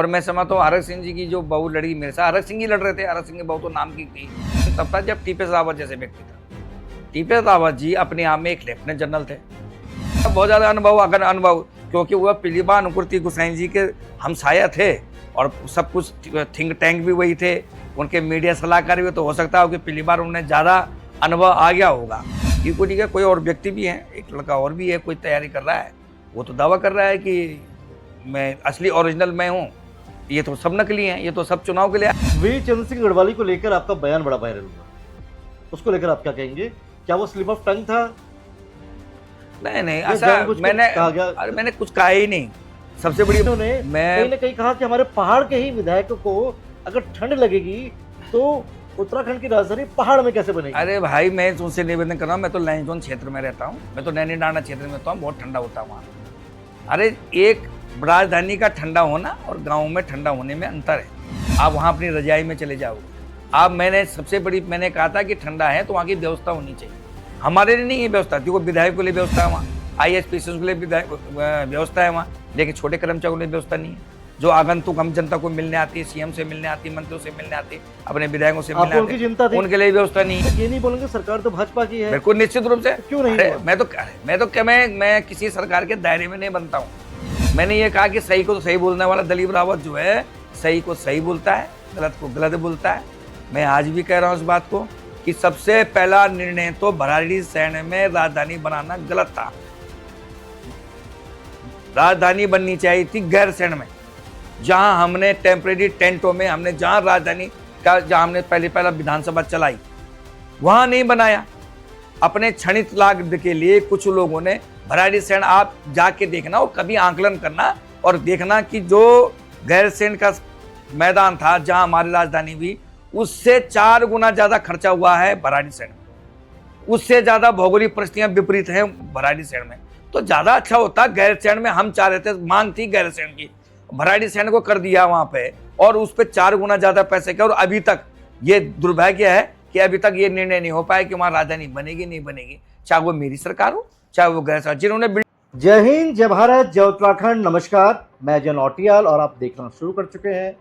और मैं समझता हूँ हरक सिंह जी की जो बहू लड़ी मेरे साथ, हरक सिंह ही लड़ रहे थे, हरक सिंह की बहू तो नाम की थी, तब था जब टीपी रावत जैसे व्यक्ति था। टीपी रावत जी अपने आप में एक लेफ्टिनेंट जनरल थे, बहुत ज़्यादा अनुभव, क्योंकि वह पिलीबा अनुकृति गोसाई जी के हमसाया थे और सब कुछ थिंक टैंक भी वही थे, उनके मीडिया सलाहकार भी, तो हो सकता है कि पिछली बार उन्हें ज़्यादा अनुभव आ गया होगा। ठीक है, कोई और व्यक्ति भी है, एक लड़का और भी है, कोई तैयारी कर रहा है, वो तो दावा कर रहा है कि मैं असली ओरिजिनल मैं हूँ, ये तो सब नकली हैं, ये तो सब चुनाव के लिए। वीर चंद्र सिंह गढ़वाली को लेकर आपका बयान बड़ा वायरल हुआ, उसको लेकर आप क्या कहेंगे? क्या वो स्लिप ऑफ टंग था? नहीं, ऐसा मैंने कुछ कहा ही नहीं। सबसे बड़ी मैं कहीं ना कहीं कहा कि हमारे पहाड़ के ही विधायकों को अगर ठंड लगेगी तो उत्तराखंड की राजधानी पहाड़ में कैसे बनेगी? अरे भाई, मैं तुमसे निवेदन कर रहा हूँ, मैं तो लैंसडाउन क्षेत्र में रहता हूँ, मैं तो नैनीडांडा क्षेत्र में रहता हूँ, बहुत ठंडा होता है वहाँ। अरे एक राजधानी का ठंडा होना और गाँव में ठंडा होने में अंतर है। आप वहाँ अपनी रजाई में चले जाओगे। आप मैंने कहा था कि ठंडा है तो वहाँ की व्यवस्था होनी चाहिए। हमारे लिए नहीं है व्यवस्था, क्योंकि विधायक के लिए व्यवस्था है वहाँ, IAS के लिए व्यवस्था है वहाँ, लेकिन छोटे कर्मचारियों के लिए व्यवस्था नहीं है। जो आगंतुक हम जनता को मिलने आती है, CM से मिलने आती है, मंत्रियों से मिलने आती है, अपने विधायकों से मिलने आती है, उनके लिए व्यवस्था नहीं है। ये नहीं बोलेंगे सरकार तो भाजपा की है? बिल्कुल निश्चित रूप से। क्यों नहीं? मैं किसी सरकार के दायरे में नहीं बनता हूँ। मैंने ये कहा कि सही को तो सही बोलने वाला दिलीप रावत जो है, सही को सही बोलता है, गलत को गलत बोलता है। मैं आज भी कह रहा हूँ इस बात को कि सबसे पहला निर्णय तो भराड़ीसैंण में राजधानी बनाना गलत था। राजधानी बननी चाहिए थी गैरसैंण में, जहां हमने टेम्परेरी टेंटों में हमने जहां राजधानी का जहां हमने पहला विधानसभा चलाई, वहां नहीं बनाया। अपने क्षणिक लाभ के लिए कुछ लोगों ने भराड़ीसैंण, आप जाके देखना और कभी आंकलन करना और देखना कि जो गैरसैंण का मैदान था जहां हमारी राजधानी भी, उससे 4 गुना ज्यादा खर्चा हुआ है भराड़ीसैंण में। उससे ज्यादा भौगोलिक परिस्थितियां विपरीत हैं भराड़ीसैंण में, तो ज्यादा अच्छा होता। गैरसैंण में हम चाह रहे थे, मांग थी गैरसैंण की, भराड़ीसैंण को कर दिया वहां पे और उस पर 4 गुना ज्यादा पैसे के, और अभी तक ये दुर्भाग्य है कि अभी तक ये निर्णय नहीं हो पाया कि वहां राजधानी बनेगी नहीं बनेगी, चाहे वो मेरी सरकार हो चाहे वो गैरसैंण जिन्होंने। जय हिंद, जय भारत, जय उत्तराखंड। नमस्कार, मैं जन औटियाल और आप देखना शुरू कर चुके हैं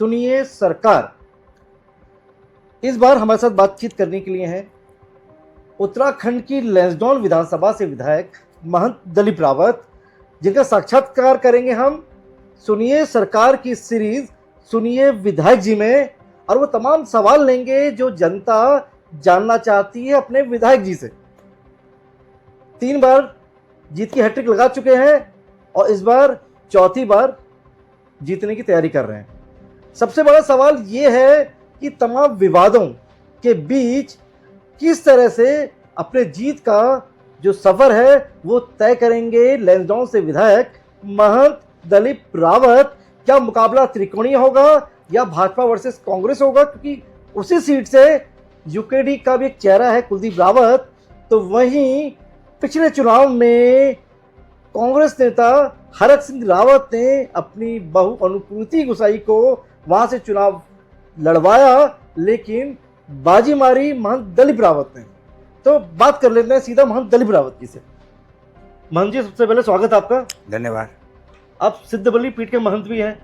सुनिए सरकार। इस बार हमारे साथ बातचीत करने के लिए हैं उत्तराखंड की लैंसडाउन विधानसभा से विधायक महंत दिलीप रावत, जिनका साक्षात्कार करेंगे हम सुनिए सरकार की सीरीज सुनिए विधायक जी में, और वो तमाम सवाल लेंगे जो जनता जानना चाहती है अपने विधायक जी से। 3 बार जीत की हैट्रिक लगा चुके हैं और इस बार चौथी बार जीतने की तैयारी कर रहे हैं। सबसे बड़ा सवाल ये है कि तमाम विवादों के बीच किस तरह से अपने जीत का जो सफर है वो तय करेंगे लैंसडाउन से विधायक महंत दिलीप रावत। क्या मुकाबला त्रिकोणीय होगा या भाजपा वर्सेस कांग्रेस होगा? क्योंकि उसी सीट से यूकेडी का भी एक चेहरा है कुलदीप रावत, तो वहीं पिछले चुनाव में कांग्रेस नेता हरक सिंह रावत ने अपनी बहू अनुकृति गोसाई को वहां से चुनाव लड़वाया, लेकिन बाजी मारी महंत दिलीप रावत ने। तो बात कर लेते हैं सीधा महंत दिलीप रावत जी से। महंत जी, सबसे पहले स्वागत आपका। धन्यवाद। आप सिद्धबल्ली पीठ के महंत भी हैं,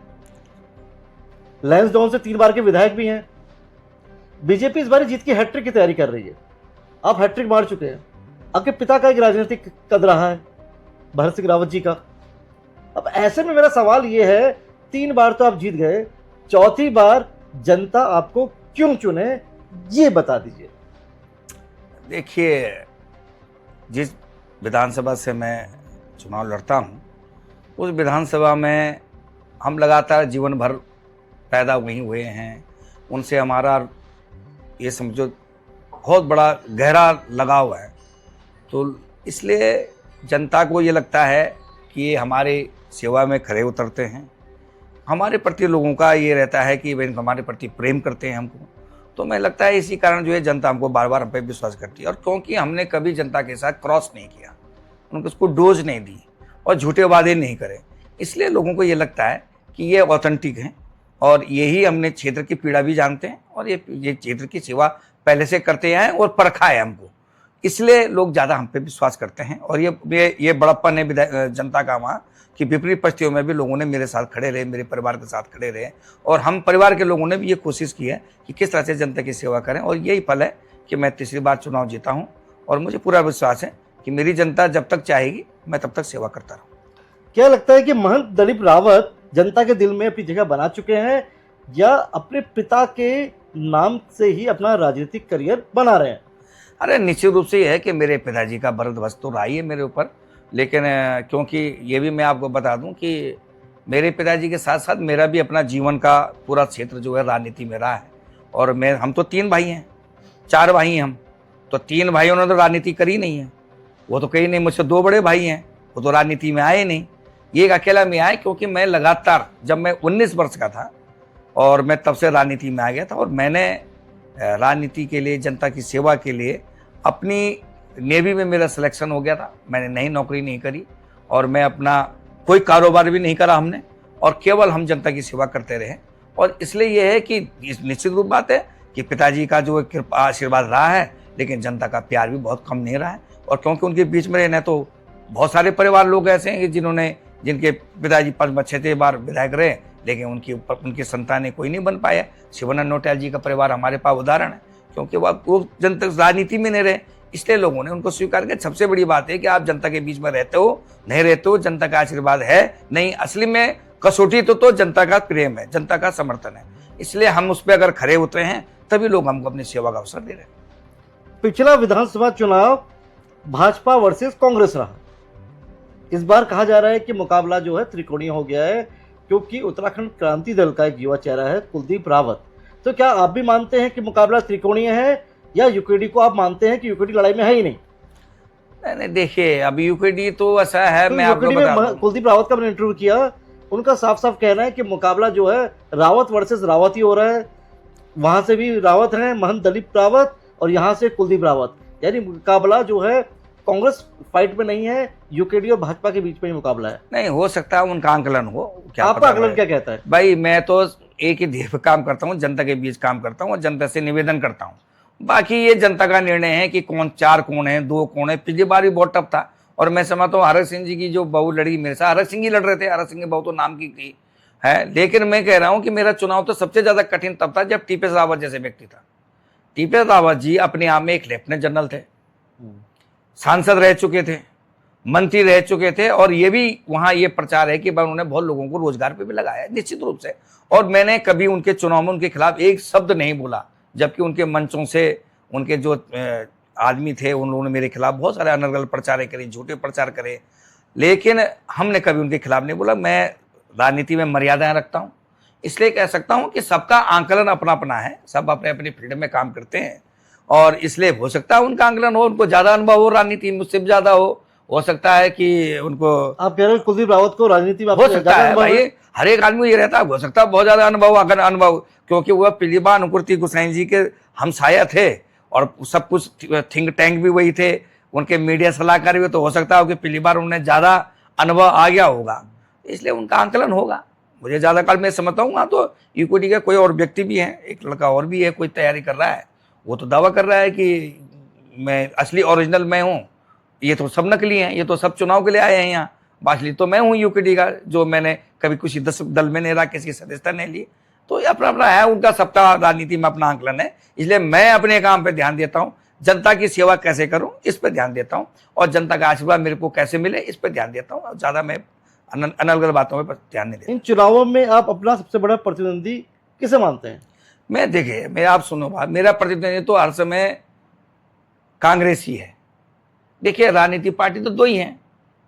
लैंसडाउन से 3 बार के विधायक भी हैं। बीजेपी इस बार जीत की हैट्रिक की तैयारी कर रही है, आप हैट्रिक मार चुके हैं। आपके पिता का एक राजनीतिक कद रहा है, भरत सिंह रावत जी का। अब ऐसे में मेरा सवाल यह है, 3 बार तो आप जीत गए, चौथी बार जनता आपको क्यों चुने, ये बता दीजिए। देखिए, जिस विधानसभा से मैं चुनाव लड़ता हूँ, उस विधानसभा में हम लगातार जीवन भर पैदा वहीं हुए हैं, उनसे हमारा ये समझो बहुत बड़ा गहरा लगाव है। तो इसलिए जनता को ये लगता है कि ये हमारे सेवा में खरे उतरते हैं, हमारे प्रति लोगों का ये रहता है कि वे हमारे प्रति प्रेम करते हैं हमको। तो मैं लगता है इसी कारण जो है जनता हमको बार बार हम पे विश्वास करती है, और क्योंकि हमने कभी जनता के साथ क्रॉस नहीं किया, उनको उसको डोज नहीं दी और झूठे वादे नहीं करे, इसलिए लोगों को ये लगता है कि ये ऑथेंटिक हैं और यही हमने क्षेत्र की पीड़ा भी जानते हैं और ये क्षेत्र की सेवा पहले से करते आए और परखा है हमको इसलिए लोग ज़्यादा हम पे विश्वास करते हैं। और ये बड़प्पन है जनता का वहाँ कि विपरीत परिस्थितियों में भी लोगों ने मेरे साथ खड़े रहे, मेरे परिवार के साथ खड़े रहे, और हम परिवार के लोगों ने भी ये कोशिश की है कि किस तरह से जनता की सेवा करें। और यही फल है कि मैं तीसरी बार चुनाव जीता हूँ, और मुझे पूरा विश्वास है कि मेरी जनता जब तक चाहेगी मैं तब तक सेवा करता रहूँ। क्या लगता है कि महंत दिलीप रावत जनता के दिल में अपनी जगह बना चुके हैं, या अपने पिता के नाम से ही अपना राजनीतिक करियर बना रहे हैं? अरे निश्चित रूप से ये है कि मेरे पिताजी का बरदस्त तो रहा ही है मेरे ऊपर, लेकिन क्योंकि ये भी मैं आपको बता दूं कि मेरे पिताजी के साथ साथ मेरा भी अपना जीवन का पूरा क्षेत्र जो है राजनीति में रहा है। और हम तो 3 भाई हैं, 4 भाई हैं हम, तो 3 भाइयों ने तो राजनीति करी नहीं है। वो तो कहीं नहीं, मुझसे 2 बड़े भाई हैं, वो तो राजनीति में आए नहीं, ये एक अकेला में आए, क्योंकि मैं लगातार जब मैं 19 वर्ष का था और मैं तब से राजनीति में आ गया था। और मैंने राजनीति के लिए, जनता की सेवा के लिए, अपनी नेवी में मेरा सिलेक्शन हो गया था, मैंने नई नौकरी नहीं करी, और मैं अपना कोई कारोबार भी नहीं करा हमने, और केवल हम जनता की सेवा करते रहे। और इसलिए यह है कि निश्चित रूप बात है कि पिताजी का जो कृपा आशीर्वाद रहा है, लेकिन जनता का प्यार भी बहुत कम नहीं रहा है। और क्योंकि उनके बीच में रहना, तो बहुत सारे परिवार लोग ऐसे हैं कि जिनके पिताजी 5-6 बार विधायक रहे, लेकिन उनकी संतानें कोई नहीं बन पाया। शिवानंद नौटियाल जी का परिवार हमारे पास उदाहरण है, क्योंकि वो जनता राजनीति में नहीं रहे, इसलिए लोगों ने उनको स्वीकार किया। सबसे बड़ी बात है कि आप जनता के बीच में रहते हो, नहीं रहते हो, जनता का आशीर्वाद है नहीं, असली में कसौटी तो जनता का प्रेम है, जनता का समर्थन है। इसलिए हम उस पर अगर खरे उतरे हैं, तभी लोग हमको अपनी सेवा का अवसर दे रहे हैं। पिछला विधानसभा चुनाव भाजपा वर्सेस कांग्रेस रहा। इस बार कहा जा रहा है कि मुकाबला जो है त्रिकोणीय हो गया है, क्योंकि उत्तराखंड क्रांति दल का एक युवा चेहरा है कुलदीप रावत। तो क्या आप भी मानते हैं कि मुकाबला त्रिकोणीय है, या यूकेडी को आप मानते हैं कि यूकेडी लड़ाई में है ही नहीं? नहीं, देखिए अभी यूकेडी तो ऐसा है, तो मैं आपको बता दूं। कुलदीप रावत का मैंने इंटरव्यू किया, उनका साफ साफ कहना है कि मुकाबला जो है रावत वर्सेस रावत ही हो रहा है। वहां से भी रावत है, महंत दिलीप रावत, और यहाँ से कुलदीप रावत, यानी मुकाबला जो है कांग्रेस फाइट में नहीं है, यूकेडी और भाजपा के बीच में ही मुकाबला है। नहीं, हो सकता है उनका आंकलन हो, क्या आपका आंकलन क्या कहता है? भाई मैं तो एक ही ध्येय पे काम करता हूँ, जनता के बीच काम करता हूँ और जनता से निवेदन करता हूँ। बाकी ये जनता का निर्णय है कि 4 कौन है, 2 कौन है। पिछली बार भी बहुत टफ था, और मैं समझता हूँ हरक सिंह जी की जो बहू लड़ी मेरे साथ, हरक सिंह ही लड़ रहे थे, हरक सिंह की बहू तो नाम की थी है। लेकिन मैं कह रहा हूँ कि मेरा चुनाव तो सबसे ज्यादा कठिन तब था जब टीपीएस रावत जैसे व्यक्ति था। टीपीएस रावत जी अपने आप में एक लेफ्टिनेंट जनरल थे, सांसद रह चुके थे, मंत्री रह चुके थे, और ये भी वहां ये प्रचार है कि उन्होंने बहुत लोगों को रोजगार पे भी लगाया निश्चित रूप से। और मैंने कभी उनके चुनाव में उनके खिलाफ एक शब्द नहीं बोला, जबकि उनके मंचों से उनके जो आदमी थे उन लोगों ने मेरे खिलाफ बहुत सारे अनर्गल प्रचार करे, झूठे प्रचार करे, लेकिन हमने कभी उनके खिलाफ नहीं बोला। मैं राजनीति में मर्यादाएं रखता हूँ, इसलिए कह सकता हूँ कि सबका आंकलन अपना अपना है, सब अपने अपनी फील्ड में काम करते हैं, और इसलिए हो सकता है उनका आंकलन हो, उनको ज्यादा अनुभव हो राजनीति, मुझसे भी ज्यादा हो सकता है कि उनको। आप कह रहे हो कुलदीप रावत को राजनीति में हो सकता है भाई, हर एक आदमी ये रहता है, हो सकता है बहुत ज्यादा अनुभव, क्योंकि वह पिछली बार अनुकृति गोसाई जी के हमसाया थे, और सब कुछ थिंक टैंक भी वही थे, उनके मीडिया सलाहकार भी, तो हो सकता है कि पिछली बार उन्हें ज्यादा अनुभव आ गया होगा, इसलिए उनका आंकलन होगा। मुझे ज्यादा काल मैं समझता हूँ, तो यूकेडी का कोई और व्यक्ति भी है, एक लड़का और भी है, कोई तैयारी कर रहा है, वो तो दावा कर रहा है कि मैं असली ओरिजिनल मैं हूँ, ये तो सब नकली हैं, ये तो सब चुनाव के लिए आए हैं यहाँ, असली तो मैं हूँ यूकेडी का, जो मैंने कभी किसी दल में नहीं रहा, किसी सदस्यता नहीं ली। तो ये अपना अपना है, उनका सबका राजनीति में अपना आंकलन है। इसलिए मैं अपने काम पे ध्यान देता हूँ, जनता की सेवा कैसे करूँ इस पर ध्यान देता हूँ, और जनता का आशीर्वाद मेरे को कैसे मिले इस पर ध्यान देता हूँ, और ज्यादा मैं अनर्गल बातों पर ध्यान नहीं देता। इन चुनावों में आप अपना सबसे बड़ा प्रतिद्वंदी किसे मानते हैं? मैं देखिए, मैं आप सुनो बात, मेरा प्रतिद्वंदी तो हर समय कांग्रेस ही है। देखिए राजनीतिक पार्टी तो 2 ही हैं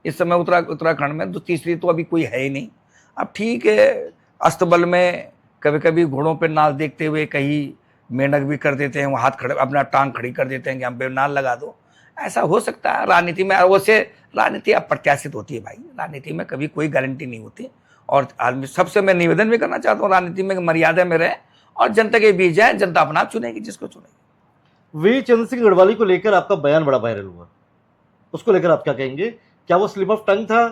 इस समय उत्तराखंड में, तो तीसरी तो अभी कोई है ही नहीं। अब ठीक है, अस्तबल में कभी कभी घोड़ों पे नाल देखते हुए कहीं मेंढक भी कर देते हैं, वो हाथ खड़े अपना टांग खड़ी कर देते हैं कि हम पे नाल लगा दो, ऐसा हो सकता है राजनीति में। वैसे राजनीति अप्रत्याशित होती है भाई, राजनीति में कभी कोई गारंटी नहीं होती, और आदमी सबसे मैं निवेदन भी करना चाहता हूँ, राजनीति में मर्यादा में रहे और जनता के बीच जाए, जनता अपना आप चुनेगी जिसको चुनेगी। वीर चंद्र सिंह गढ़वाली को लेकर आपका बयान बड़ा वायरल हुआ, उसको लेकर आप क्या कहेंगे? क्या वो स्लिप ऑफ टंग था?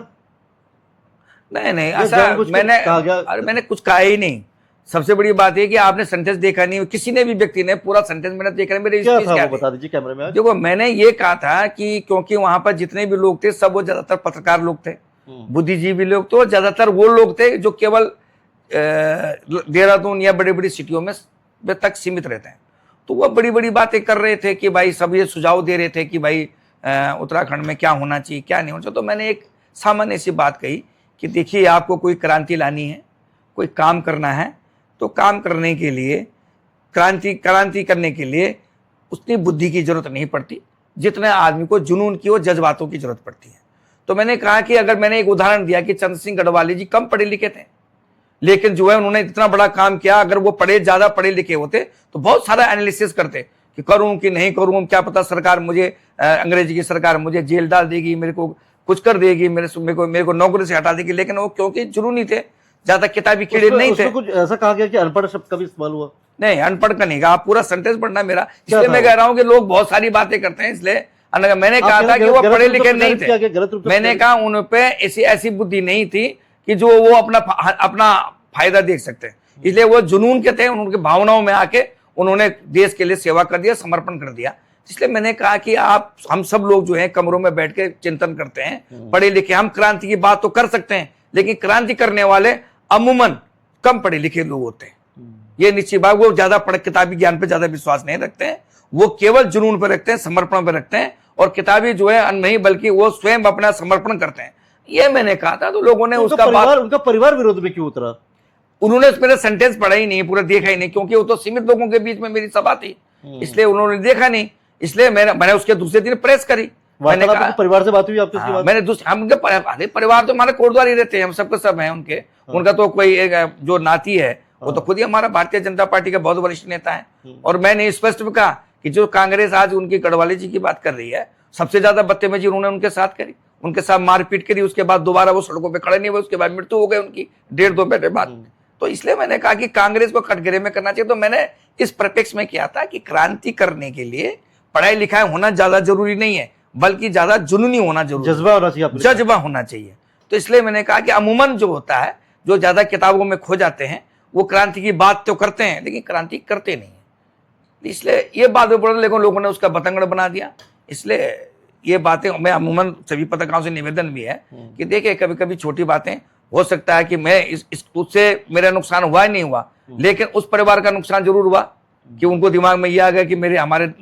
नहीं, ऐसा मैंने कुछ कहा ही नहीं। सबसे बड़ी बात है कि आपने सेंटेंस देखा नहीं, किसी ने भी व्यक्ति ने पूरा सेंटेंस मैंने देखा नहीं। मेरे क्या स्पीच था क्या वो बता दीजिए कैमरे में आज। देखो, मैंने ये कहा था कि क्योंकि वहां पर जितने भी लोग थे सब वो ज्यादातर पत्रकार लोग थे, बुद्धिजीवी लोग, तो ज्यादातर वो लोग थे जो केवल देहरादून या बड़ी बड़ी सिटियों में तक सीमित रहते हैं। तो वो बड़ी बड़ी बातें कर रहे थे कि भाई सब ये सुझाव दे रहे थे कि भाई उत्तराखंड में क्या होना चाहिए क्या नहीं होना चाहिए। तो मैंने एक सामान्य सी बात कही कि देखिए, आपको कोई क्रांति लानी है, कोई काम करना है, तो काम करने के लिए क्रांति करने के लिए उतनी बुद्धि की जरूरत नहीं पड़ती जितने आदमी को जुनून की और जज्बातों की जरूरत पड़ती है। तो मैंने कहा कि अगर मैंने एक उदाहरण दिया कि चंद्र सिंह गढ़वाली जी कम पढ़े लिखे थे, लेकिन जो है उन्होंने इतना बड़ा काम किया। अगर वो ज्यादा पढ़े लिखे होते तो बहुत सारा एनालिसिस करते कि करूं कि नहीं करूं, क्या पता सरकार मुझे अंग्रेजी की सरकार मुझे जेल डाल देगी, मेरे को कुछ कर देगी, मेरे को नौकरी से हटा देगी। लेकिन वो क्योंकि जुनूनी थे, ज्यादा किताबी कीड़े नहीं थे। कुछ ऐसा कहा गया कि अनपढ़ शब्द का भी इस्तेमाल हुआ? नहीं, अनपढ़ का नहीं कहा, आप पूरा सेंटेंस पढ़ना मेरा। इसलिए मैं कह रहा हूं कि लोग बहुत सारी बातें करते हैं, इसलिए मैंने कहा था कि वो पढ़े लिखे नहीं थे। मैंने कहा उन पे ऐसी बुद्धि नहीं थी कि जो वो अपना फायदा देख सकते हैं, इसलिए वो जुनून के थे, उनके भावनाओं में आके उन्होंने देश के लिए सेवा कर दिया, समर्पण कर दिया। इसलिए मैंने कहा कि हम सब लोग जो है कमरों में बैठ के चिंतन करते हैं, पढ़े लिखे, हम क्रांति की बात तो कर सकते हैं, लेकिन क्रांति करने वाले अमूमन कम पढ़े लिखे लोग होते हैं। ये निश्चित बात, वो ज्यादा किताबी ज्ञान पे ज्यादा विश्वास नहीं रखते हैं, वो केवल जुनून पे रखते हैं, समर्पण पे रखते हैं, और किताबी जो है नहीं बल्कि वो स्वयं अपना समर्पण करते हैं। ये मैंने कहा था, तो लोगों ने उनका परिवार विरोध में क्यों उतरा? उन्होंने मेरा सेंटेंस पढ़ा ही नहीं, पूरा देखा ही नहीं, क्योंकि वो तो सीमित लोगों के बीच में मेरी सभा थी, इसलिए उन्होंने देखा नहीं। इसलिए मैंने उसके दूसरे दिन प्रेस करी। मैंने कहा परिवार से बात हुई आपकी? मैंने परिवार तो हमारे कोटद्वार ही रहते हैं, हम सबके सब हैं उनके। उनका तो कोई एक जो नाती है वो तो खुद ही हमारा भारतीय जनता पार्टी का बहुत वरिष्ठ नेता है। और मैंने स्पष्ट कहा कि जो कांग्रेस आज उनकी गढ़वाली जी की बात कर रही है, सबसे ज्यादा बदतमीजी उन्होंने उनके साथ करी, उनके साथ मारपीट करी, उसके बाद दोबारा वो सड़कों पे खड़े नहीं हुए, उसके बाद मृत्यु हो गई उनकी 1.5-2 महीने बाद। तो इसलिए मैंने कहा कि कांग्रेस को कटघरे में करना चाहिए। तो मैंने इस प्रत्यक्ष में किया था कि क्रांति करने के लिए पढ़ाई लिखाई होना ज्यादा जरूरी नहीं है, बल्कि ज्यादा जुनूनी होना जरूरी, जज्बा होना चाहिए, जज्बा होना चाहिए। तो इसलिए मैंने कहा कि अमूमन जो होता है, जो ज्यादा किताबों में खो जाते हैं, वो क्रांति की बात तो करते हैं लेकिन क्रांति करते नहीं है। इसलिए ये बात में पड़ा, लेकिन लोगों ने उसका बतंगड़ बना दिया। इसलिए ये बातें मैं अमूमन सभी पत्रकारों से निवेदन भी है कि देखिए, कभी कभी छोटी बातें हो सकता है कि मैं उससे मेरा नुकसान हुआ ही नहीं हुआ, लेकिन उस परिवार का नुकसान जरूर हुआ कि उनको दिमाग में यह आ गया कि हमारे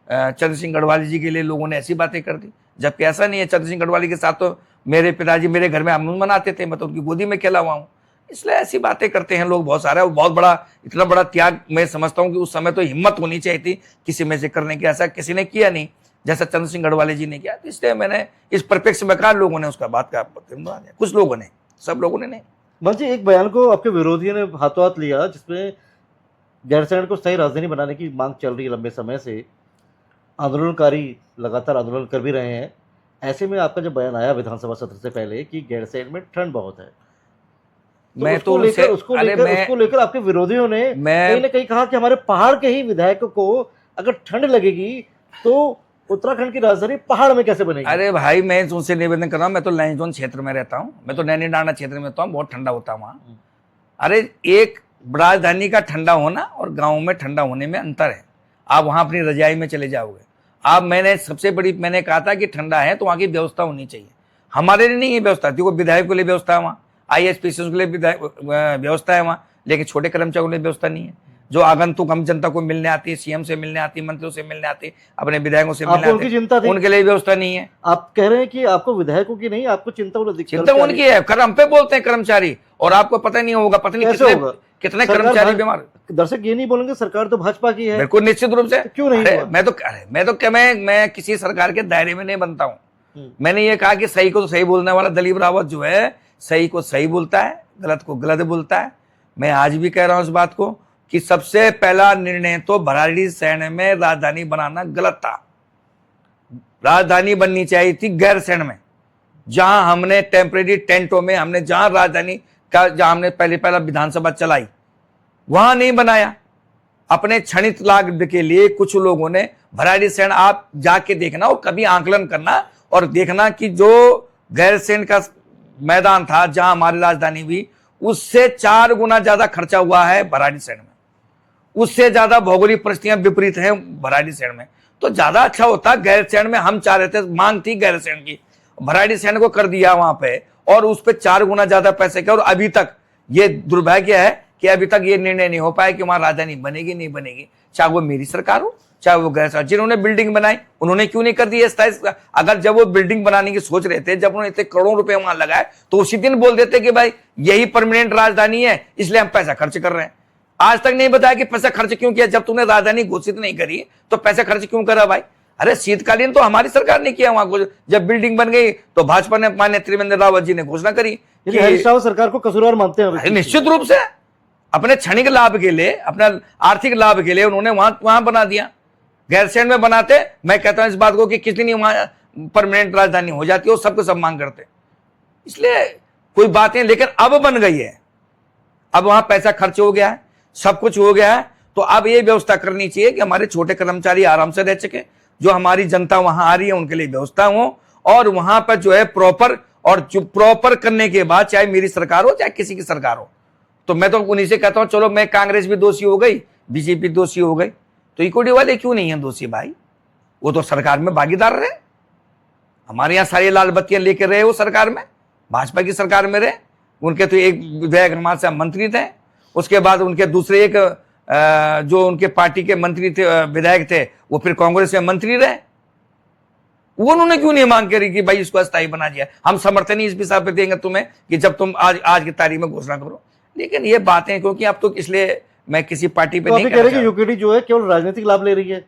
चंद्र सिंह गढ़वाली जी के लिए लोगों ने ऐसी बातें कर दी, जबकि ऐसा नहीं है। चंद्र सिंह गढ़वाली के साथ तो मेरे पिताजी मेरे घर में अमूमन आते थे, मैं तो उनकी गोदी में खेला हुआ हूँ। इसलिए ऐसी बातें करते हैं लोग बहुत सारे। बहुत बड़ा, इतना बड़ा त्याग मैं समझता हूँ कि उस समय तो हिम्मत होनी चाहिए थी किसी में से करने की, ऐसा किसी ने किया नहीं जैसा चंद्र सिंह गढ़वाली जी ने किया। तो इसलिए मैंने इस परिप्रेक्ष्य में कहा, लोगों ने उसका बात का कुछ लोगों ने, सब लोगों ने नहीं। मान जी, एक बयान को आपके विरोधियों ने हाथों हाथ लिया जिसमें गैरसैंण को स्थायी राजधानी बनाने की मांग चल रही है लंबे समय से, आंदोलनकारी लगातार आंदोलन कर भी रहे हैं। ऐसे में आपका जब बयान आया विधानसभा सत्र से पहले कि गैरसैंण में ठंड बहुत है, तो मैं उसको लेकर आपके विरोधियों ने कहीं ना कहीं कहा कि हमारे पहाड़ के ही विधायकों को अगर ठंड लगेगी तो उत्तराखंड की राजधानी पहाड़ में कैसे बनेगी? अरे भाई, मैं तुमसे निवेदन कर रहा हूँ, मैं तो लाइन जोन क्षेत्र में रहता हूँ, मैं तो नैनीडांडा क्षेत्र में रहता हूँ, बहुत ठंडा होता है वहाँ। अरे, एक राजधानी का ठंडा होना और गाँव में ठंडा होने में अंतर है। आप वहाँ अपनी रजाई में चले जाओगे। मैंने कहा था कि ठंडा है तो वहाँ की व्यवस्था होनी चाहिए। हमारे लिए नहीं है व्यवस्था, क्योंकि विधायक के लिए व्यवस्था है वहाँ, IAS PCS के लिए व्यवस्था है वहाँ, लेकिन छोटे कर्मचारियों के लिए व्यवस्था नहीं है। जो आगंतुक हम जनता को मिलने आती है, CM से मिलने आती है, मंत्रियों से मिलने आती है, अपने विधायकों से मिलने आती है, उनके लिए व्यवस्था नहीं है। आप कह रहे हैं कि आपको विधायकों की नहीं, आपको चिंता उनकी है। हम पे बोलते हैं कर्मचारी, और आपको पता नहीं होगा, पता नहीं कितने कर्मचारी बीमार। दर्शक ये नहीं बोलेंगे सरकार तो भाजपा की है? बिल्कुल निश्चित रूप से। क्यों नहीं? मैं किसी सरकार के दायरे में नहीं बनता हूँ। मैंने ये कहा कि सही को सही बोलने वाला दिलीप रावत जो है, सही को सही बोलता है, गलत को गलत बोलता है। मैं आज भी कह रहा हूँ इस बात को कि सबसे पहला निर्णय तो भराड़ीसैंण में राजधानी बनाना गलत था। राजधानी बननी चाहिए थी गैरसैंण में, जहां हमने टेम्परेरी टेंटों में जहां राजधानी का जहां हमने पहला विधानसभा चलाई, वहां नहीं बनाया। अपने क्षणिक लाभ के लिए कुछ लोगों ने भराड़ीसैंण, आप जाके देखना और कभी आंकलन करना और देखना कि जो गैरसैंण का मैदान था जहां हमारी राजधानी हुई, उससे 4 गुना ज्यादा खर्चा हुआ है भराड़ीसैंण में, उससे ज्यादा भौगोलिक परिस्थितियां विपरीत हैं भराड़ीसैंण में। तो ज्यादा अच्छा होता गैरसैंण में, हम चाह रहे थे, मांग थी गैरसैंण की, भराड़ीसैंण को कर दिया वहां पे और उस पर 4 गुना ज्यादा पैसे के। और अभी तक ये दुर्भाग्य है कि अभी तक ये निर्णय नहीं हो पाया कि वहां राजधानी बनेगी नहीं बनेगी, चाहे वो मेरी सरकार हो चाहे वो गैर सरकार। जिन्होंने बिल्डिंग बनाई उन्होंने क्यों नहीं कर दी स्थायी? अगर जब वो बिल्डिंग बनाने की सोच रहे थे, जब उन्होंने इतने करोड़ों रुपए वहां लगाए, तो उसी दिन बोल देते कि भाई यही परमानेंट राजधानी है इसलिए हम पैसा खर्च कर रहे हैं। आज तक नहीं बताया कि पैसा खर्च क्यों किया। जब तुमने राजधानी घोषित नहीं करी तो पैसा खर्च क्यों करा भाई? अरे शीतकालीन तो हमारी सरकार ने किया वहां, जब बिल्डिंग बन गई तो भाजपा ने, माननीय त्रिवेंद्र रावत जी ने घोषणा करी कि हरीश रावत सरकार को कसूरवार मानते हैं। निश्चित रूप से अपने क्षणिक लाभ के लिए, अपना आर्थिक लाभ के लिए उन्होंने वहां बना दिया। गैरसैंण में बनाते, मैं कहता हूं इस बात को कि किसी नहीं वहां परमानेंट राजधानी हो जाती है, सबको सब मांग करते, इसलिए कोई बातें। लेकिन अब बन गई है, अब वहां पैसा खर्च हो गया है, सब कुछ हो गया है, तो अब ये व्यवस्था करनी चाहिए कि हमारे छोटे कर्मचारी आराम से रह सके, जो हमारी जनता वहां आ रही है उनके लिए व्यवस्था हो, और वहां पर जो है प्रॉपर, और जो प्रॉपर करने के बाद चाहे मेरी सरकार हो चाहे किसी की सरकार हो, तो मैं तो उन्हीं से कहता हूं चलो, मैं कांग्रेस भी दोषी हो गई, बीजेपी दोषी हो गई, तो इक्विटी वाले क्यों नहीं है दोषी भाई? वो तो सरकार में भागीदार रहे, हमारे यहां सारी लाल बत्तियां लेके रहे, वो सरकार में, भाजपा की सरकार में रहे। उनके तो एक विधायक हमारे से मंत्री थे, उसके बाद उनके दूसरे एक जो उनके पार्टी के मंत्री थे, विधायक थे, वो फिर कांग्रेस में मंत्री रहे। वो उन्होंने क्यों नहीं मांग करी कि भाई इसको अस्थायी बना दिया? हम समर्थन ही इस हिसाब पे देंगे तुम्हें कि जब तुम आज की तारीख में घोषणा करो। लेकिन ये बातें, क्योंकि अब तो इसलिए मैं किसी पार्टी पे तो नहीं कह रहे कि यूकेडी जो है केवल राजनीतिक लाभ ले रही है।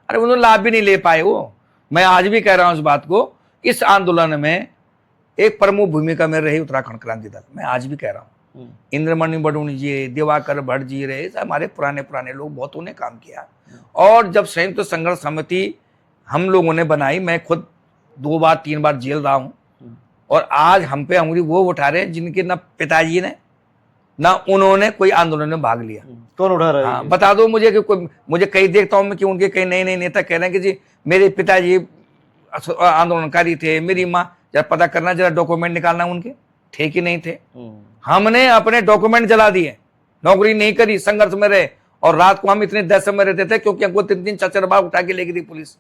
अरे उन्होंने लाभ भी नहीं ले पाए वो। मैं आज भी कह रहा हूं इस बात को, इस आंदोलन में एक प्रमुख भूमिका में रही उत्तराखंड क्रांति दल। मैं आज भी कह रहा हूं, इंद्रमणि बडूनी जी, दिवाकर भट्ट जी रहे, हमारे पुराने लोग, बहुतों ने काम किया। और जब संयुक्त संघर्ष समिति हम लोगों ने बनाई, मैं खुद 2 बार 3 बार जेल रहा हूं, और आज हम पे अंगुली वो उठा रहे हैं जिनके ना पिताजी ने ना उन्होंने कोई आंदोलन में भाग लिया। कौन उठा रहा है? हाँ, बता दो मुझे कि कोई, मुझे कई देखता हूं मैं कि उनके कई नए नेता कह रहे हैं कि जी मेरे पिताजी आंदोलनकारी थे, मेरी माँ, जरा पता करना, जरा डॉक्यूमेंट निकालना उनके थे कि नहीं थे। हमने अपने डॉक्यूमेंट जला दिए, नौकरी नहीं करी, संघर्ष में रहे, और रात को हम इतने दहशत में रहते थे क्योंकि हमको 3-3 4-4 बार उठा के ले गई थी पुलिस।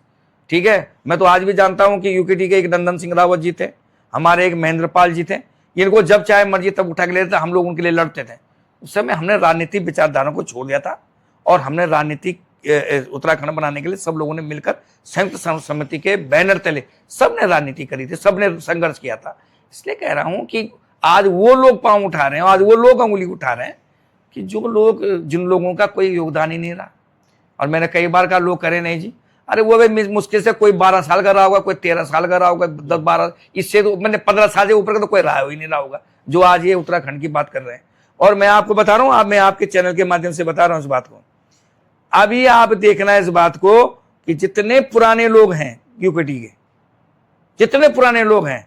ठीक है, मैं तो आज भी जानता हूं कि यूकेटी के एक नंदन सिंह रावत जी थे, हमारे एक महेंद्र पाल जी थे, इनको जब चाहे मर्जी तब उठा के लेते थे, हम लोग उनके लिए लड़ते थे। उस समय हमने राजनीतिक विचारधारा को छोड़ दिया था, और हमने राजनीतिक उत्तराखंड बनाने के लिए सब लोगों ने मिलकर संयुक्त समिति के बैनर तले सबने राजनीति करी थी, सबने संघर्ष किया था। इसलिए कह रहा हूं कि आज वो लोग पांव उठा रहे हैं, आज वो लोग अंगुली उठा रहे हैं कि जो लोग, जिन लोगों का कोई योगदान ही नहीं रहा। और मैंने कई बार कहा, लोग करे नहीं जी, अरे वो भी मुश्किल से कोई 12 साल का रहा होगा, कोई 13 साल का रहा होगा, 10-12, इससे तो मैंने 15 साल से ऊपर का तो कोई रहा ही नहीं रहा होगा, जो आज ये उत्तराखंड की बात कर रहे हैं। और मैं आपको बता रहा हूं, मैं आपके चैनल के माध्यम से बता रहा हूं इस बात को, अभी आप देखना इस बात को कि जितने पुराने लोग हैं यूकेटी के, जितने पुराने लोग हैं,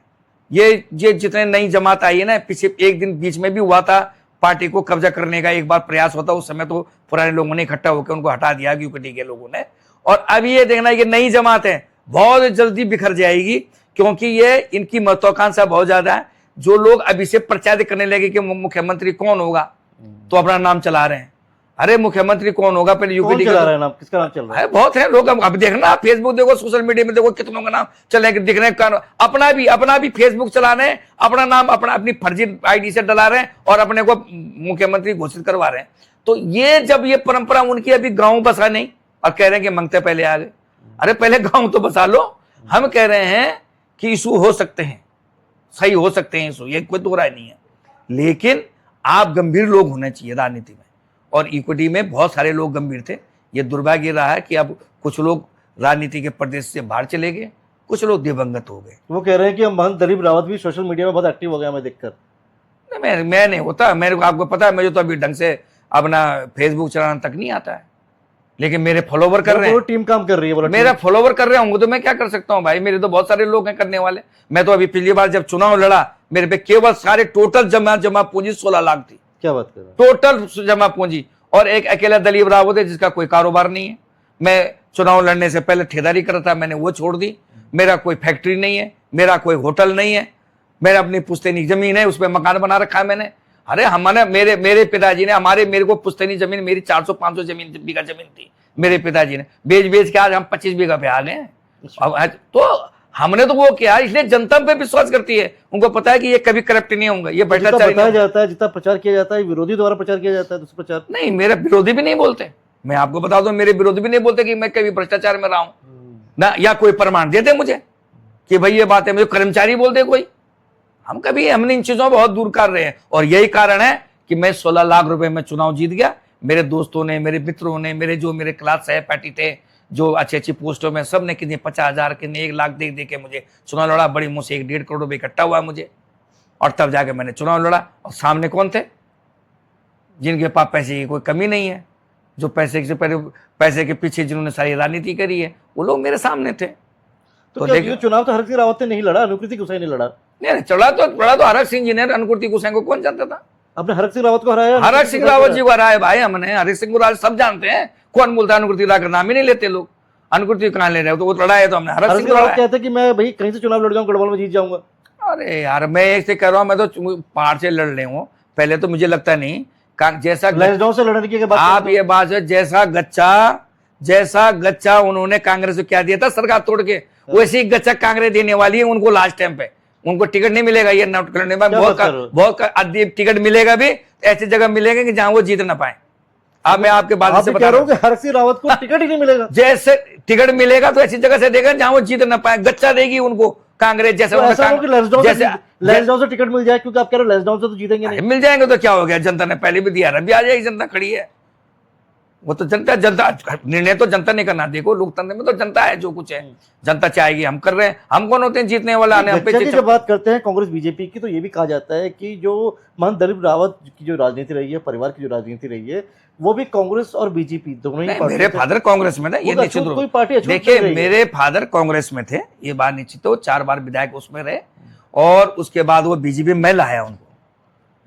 ये जितने नई जमात आई है ना, पीछे एक दिन बीच में भी हुआ था, पार्टी को कब्जा करने का एक बार प्रयास होता, उस समय तो पुराने लोगों ने इकट्ठा होकर उनको हटा दिया यूकेटी के लोगों ने। और अब ये देखना, ये नई जमात है, बहुत जल्दी बिखर जाएगी, क्योंकि ये इनकी महत्वाकांक्षा बहुत ज्यादा है। जो लोग अभी से प्रचार करने लगे कि मुख्यमंत्री कौन होगा, तो अपना नाम चला रहे हैं। अरे मुख्यमंत्री कौन होगा, पहले यूकेटी चला रहा है नाम, किसका नाम चल रहा है? बहुत है लोग, अब देखना, फेसबुक देखो, सोशल मीडिया में देखो, कितनों का नाम चल रहे, दिख रहे हैं, अपना भी फेसबुक चला रहे हैं, अपना नाम अपनी फर्जी आईडी से डला रहे हैं, और अपने को मुख्यमंत्री घोषित करवा रहे हैं। तो ये जब ये परंपरा उनकी, अभी गाँव बसा नहीं, और कह रहे हैं कि मंगते पहले आ गए। अरे पहले गाँव तो बसा लो। हम कह रहे हैं कि इशू हो सकते हैं, सही हो सकते हैं इशू, ये कोई दो राय नहीं है, लेकिन आप गंभीर लोग होने चाहिए राजनीति में, और इक्विटी में बहुत सारे लोग गंभीर थे। ये दुर्भाग्य रहा है कि अब कुछ लोग राजनीति के प्रदेश से बाहर चले गए, कुछ लोग दिवंगत हो गए। वो कह रहे हैं कि महंत दिलीप रावत भी सोशल मीडिया में बहुत एक्टिव हो गया, मैं देखकर। मैं नहीं होता, मेरे को, आपको पता है, मुझे तो अभी ढंग से अपना फेसबुक चलाना तक नहीं आता है, लेकिन मेरे फॉलोवर कर रहे हैं, टीम काम कर रही है, मेरा फॉलोवर कर रहे होंगे तो मैं क्या कर सकता हूं भाई, मेरे तो बहुत सारे लोग हैं करने वाले। मैं तो अभी पिछली बार जब चुनाव लड़ा, मेरे पे केवल सारे टोटल जमा पूंजी 16 लाख थी। क्या बात कर रहे हैं? टोटल जमा पूंजी, और एक अकेला दिलीप रावत है जिसका कोई कारोबार नहीं है। मैं चुनाव लड़ने से पहले ठेकेदारी कर रहा था, मैंने वो छोड़ दी। मेरा कोई फैक्ट्री नहीं है, मेरा कोई होटल नहीं है, मेरा अपनी पुश्तैनी जमीन है, उस पर मकान बना रखा है मैंने। अरे हमारे मेरे मेरे पिताजी ने मेरे को पुश्तैनी जमीन, मेरी 400-500 बीघा जमीन थी मेरे पिताजी ने, बेच बेच के आज हम 25 बीघा पे आ गए हैं। अब तो हमने तो वो किया, इसलिए जनता पे विश्वास करती है, उनको पता है कि ये कभी करप्ट नहीं होंगे, ये भ्रष्टाचारी बताया जाता है, जितना प्रचार किया जाता है विरोधी द्वारा प्रचार किया जाता है, दुष्प्रचार नहीं। मेरे विरोधी भी नहीं बोलते, मैं आपको बता दूं, मेरे विरोधी भी नहीं बोलते कि मैं कभी भ्रष्टाचार में रहा हूं ना, या कोई प्रमाण देते मुझे कि भाई ये बात है, मुझे कर्मचारी बोलते कोई। हमने इन चीजों बहुत दूर कर रहे हैं, और यही कारण है कि मैं 16 लाख रुपए में चुनाव जीत गया। मेरे दोस्तों ने, मेरे मित्रों ने, मेरे क्लास सहपाठी थे जो अच्छी अच्छी पोस्टों में, सब ने कितने 50,000 कितने 1 लाख दे के मुझे चुनाव लड़ा। बड़ी मुझसे 1-1.5 करोड़ रुपए इकट्ठा हुआ मुझे, और तब जाके मैंने चुनाव लड़ा। और सामने कौन थे? जिनके पास पैसे की कोई कमी नहीं है, जो पैसे के पीछे जिन्होंने सारी राजनीति करी है, वो लोग मेरे सामने थे। तो देखिए, चुनाव तो हरक सिंह रावत ने नहीं लड़ा, अनुकृति गुसाई ने लड़ा। नहीं, लड़ा तो हरक सिंह जी ने, अनुकृति गुसाई को कौन जानता था? आपने हरक सिंह रावत को हराया, हरक सिंह रावत जी को हराया भाई हमने। हरक सिंह रावत सब जानते हैं, कौन बोलता है अनुकृति रावत का नाम ही नहीं लेते लोग। अनुकृति कहाँ ले रहे हो? तो वो लड़ा है तो हमने। हरक सिंह रावत कहते कि मैं भाई कहीं से चुनाव लड़ जाऊं, गढ़वाल में जीत जाऊंगा। अरे यार, मैं ऐसे कह रहा हूँ, मैं तो पहाड़ से लड़ रहे हूँ। पहले तो मुझे लगता नहीं, जैसा से लड़ने की बात आप ये बात है, जैसा गच्चा उन्होंने कांग्रेस को क्या दिया था सरकार तोड़ के, वैसी गच्चा कांग्रेस देने वाली है उनको। लास्ट टाइम पे उनको टिकट नहीं मिलेगा, ये नोट करने में बहुत टिकट मिलेगा भी ऐसी जगह मिलेगा कि जहां वो जीत ना पाए। अब मैं आपके बात से बता रहा हूँ कि हरक सिंह रावत को टिकट ही नहीं मिलेगा। जैसे टिकट मिलेगा तो ऐसी जगह से देगा जहां वो जीत ना पाए, गच्चा देगी उनको कांग्रेस। जैसे लैंसडाउन से टिकट मिल जाए, क्योंकि आप कह रहे हो लैंसडाउन से तो जीतेंगे नहीं। मिल जाएंगे तो क्या हो गया, जनता ने पहले भी दिया, अभी आ जाएगी, जनता खड़ी है। वो तो जनता निर्णय तो जनता नहीं करना। देखो, लोकतंत्र में तो जनता है, जो कुछ है जनता चाहेगी हम कर रहे हैं। हम कौन होते हैं जीतने वाला? जब बात करते हैं कांग्रेस बीजेपी की, तो ये भी कहा जाता है कि जो महंत दिलीप रावत की जो राजनीति रही है, परिवार की जो राजनीति रही है, वो भी कांग्रेस और बीजेपी दोनों ही। मेरे फादर कांग्रेस में थे, ये निश्चित रूप से। देखिए, मेरे फादर कांग्रेस में थे, ये बात निश्चित हो। 4 बार विधायक उसमें रहे, और उसके बाद वो बीजेपी में लाया उनको,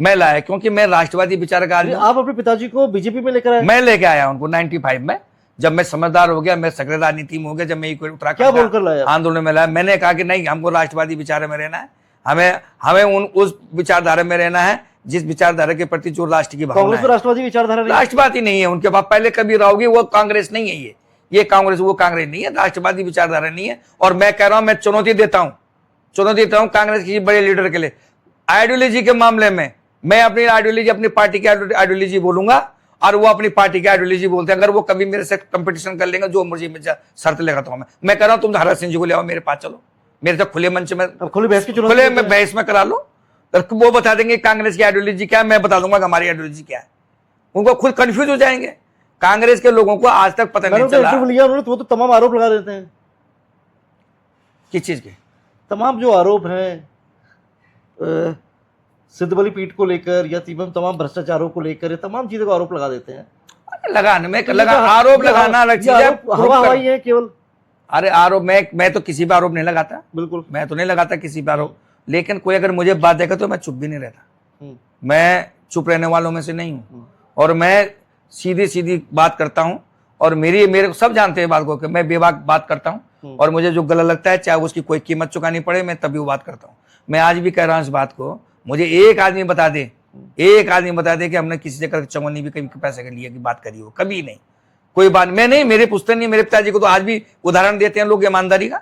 मैं लाया क्योंकि मैं राष्ट्रवादी विचार का आदमी। आप अपने पिताजी को बीजेपी में लेकर आए? मैं लेके आया उनको 95 में, जब मैं समझदार हो गया, मैं सक्रिय राजनीति में हो गया, जब मैं उत्तराखंड आंदोलन में लाया। मैंने कहा कि नहीं, हमको राष्ट्रवादी विचार में रहना है, हमें उस विचारधारा में रहना है जिस विचारधारा के प्रति जो राष्ट्र की भावना है। राष्ट्रवादी विचारधारा राष्ट्रवादी नहीं है उनके पास, पहले कभी रहोगी, वो कांग्रेस नहीं है, ये कांग्रेस, वो कांग्रेस नहीं है, राष्ट्रवादी विचारधारा नहीं है। और मैं कह रहा हूं, मैं चुनौती देता हूं कांग्रेस किसी बड़े लीडर के लिए। आइडियोलॉजी के मामले में मैं अपनी आइडियोलॉजी, अपनी पार्टी की आइडियोलॉजी बोलूंगा, और वो अपनी पार्टी की आइडियोलॉजी बोलते हैं। अगर वो कभी मेरे से कंपटीशन कर लेंगे, जो मर्जी में शर्त लगाता हूं मैं कह रहा हूं, तुम हरक सिंह जी को ले आओ मेरे पास, चलो मेरे साथ खुले मंच में, खुले बहस में करा लो। वो बता देंगे कांग्रेस की आइडियोलॉजी क्या है, मैं बता दूंगा हमारी आइडियोलॉजी क्या है। उनको खुद कंफ्यूज हो जाएंगे। कांग्रेस के लोगों को आज तक पता नहीं चला। वो तो तमाम आरोप लगा देते हैं। किस चीज के? तमाम जो आरोप हैं, सिद्धबली पीठ को लेकर या तमाम भ्रष्टाचारों को लेकर, तमाम चीजों को आरोप लगा देते हैं। लगाने में आरोप लगाना अलग चीज है, हवा हवाई है केवल। अरे आरोप, मैं तो किसी पे आरोप नहीं लगाता, बिल्कुल मैं तो नहीं लगाता किसी पे आरोप। लेकिन कोई अगर मुझे बात देगा तो मैं चुप भी नहीं रहता। मैं चुप रहने वालों में से नहीं हूँ, और मैं सीधी सीधी बात करता हूँ। और मेरे सब जानते हैं बात को कि मैं बेबाक बात करता हूँ, और मुझे जो गलत लगता है, चाहे उसकी कोई कीमत चुकानी पड़े, मैं तभी वो बात करता हूँ। मैं आज भी कह रहा हूँ इस बात को, मुझे एक आदमी बता दे कि हमने किसी से चंगोनी भी कभी पैसे के लिए की बात करी हो, कभी नहीं। कोई बात मैं नहीं, मेरे पुश्तन नहीं, मेरे पिताजी को तो आज भी उदाहरण देते हैं लोग ईमानदारी का,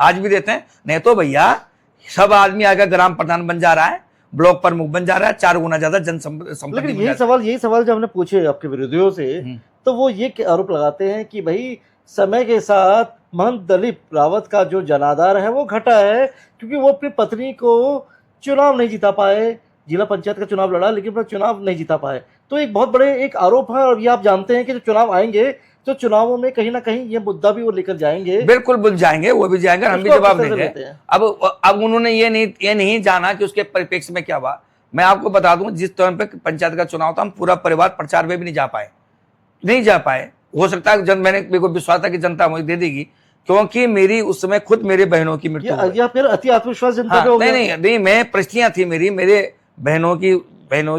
आज भी देते हैं। नहीं तो भैया सब आदमी आगे ग्राम प्रधान बन जा रहा है, ब्लॉक प्रमुख बन जा रहा है, 4 गुना ज्यादा जनसंपत्ति। यही सवाल जब हमने पूछे आपके विरोधियों से, तो वो ये आरोप लगाते हैं कि भाई समय के साथ महंत दिलीप रावत का जो जनाधार है वो घटा है, क्योंकि वो अपनी पत्नी को चुनाव नहीं जिता पाए। जिला पंचायत का चुनाव लड़ा, लेकिन अपना चुनाव नहीं जिता पाए। तो एक बहुत बड़े एक आरोप है, और ये आप जानते हैं कि जो चुनाव आएंगे, तो चुनावों में कहीं ना कहीं ये मुद्दा भी वो लेकर जाएंगे। बिल्कुल बुल जाएंगे, वो भी जाएंगे, हम भी जवाब देंगे। अब उन्होंने ये नहीं जाना कि उसके परिप्रेक्ष्य में क्या हुआ। मैं आपको बता दूं, जिस टाइम पे पंचायत का चुनाव था, हम पूरा परिवार प्रचार में भी नहीं जा पाए। हो सकता है मेरे को विश्वास था कि जनता मुझे दे देगी, क्योंकि मेरी उस समय खुद मेरे बहनों की मृत्यु हो गई। अति आत्मविश्वास जनता पे हो गया। नहीं, मैं परिस्थितियां थी मेरे बहनों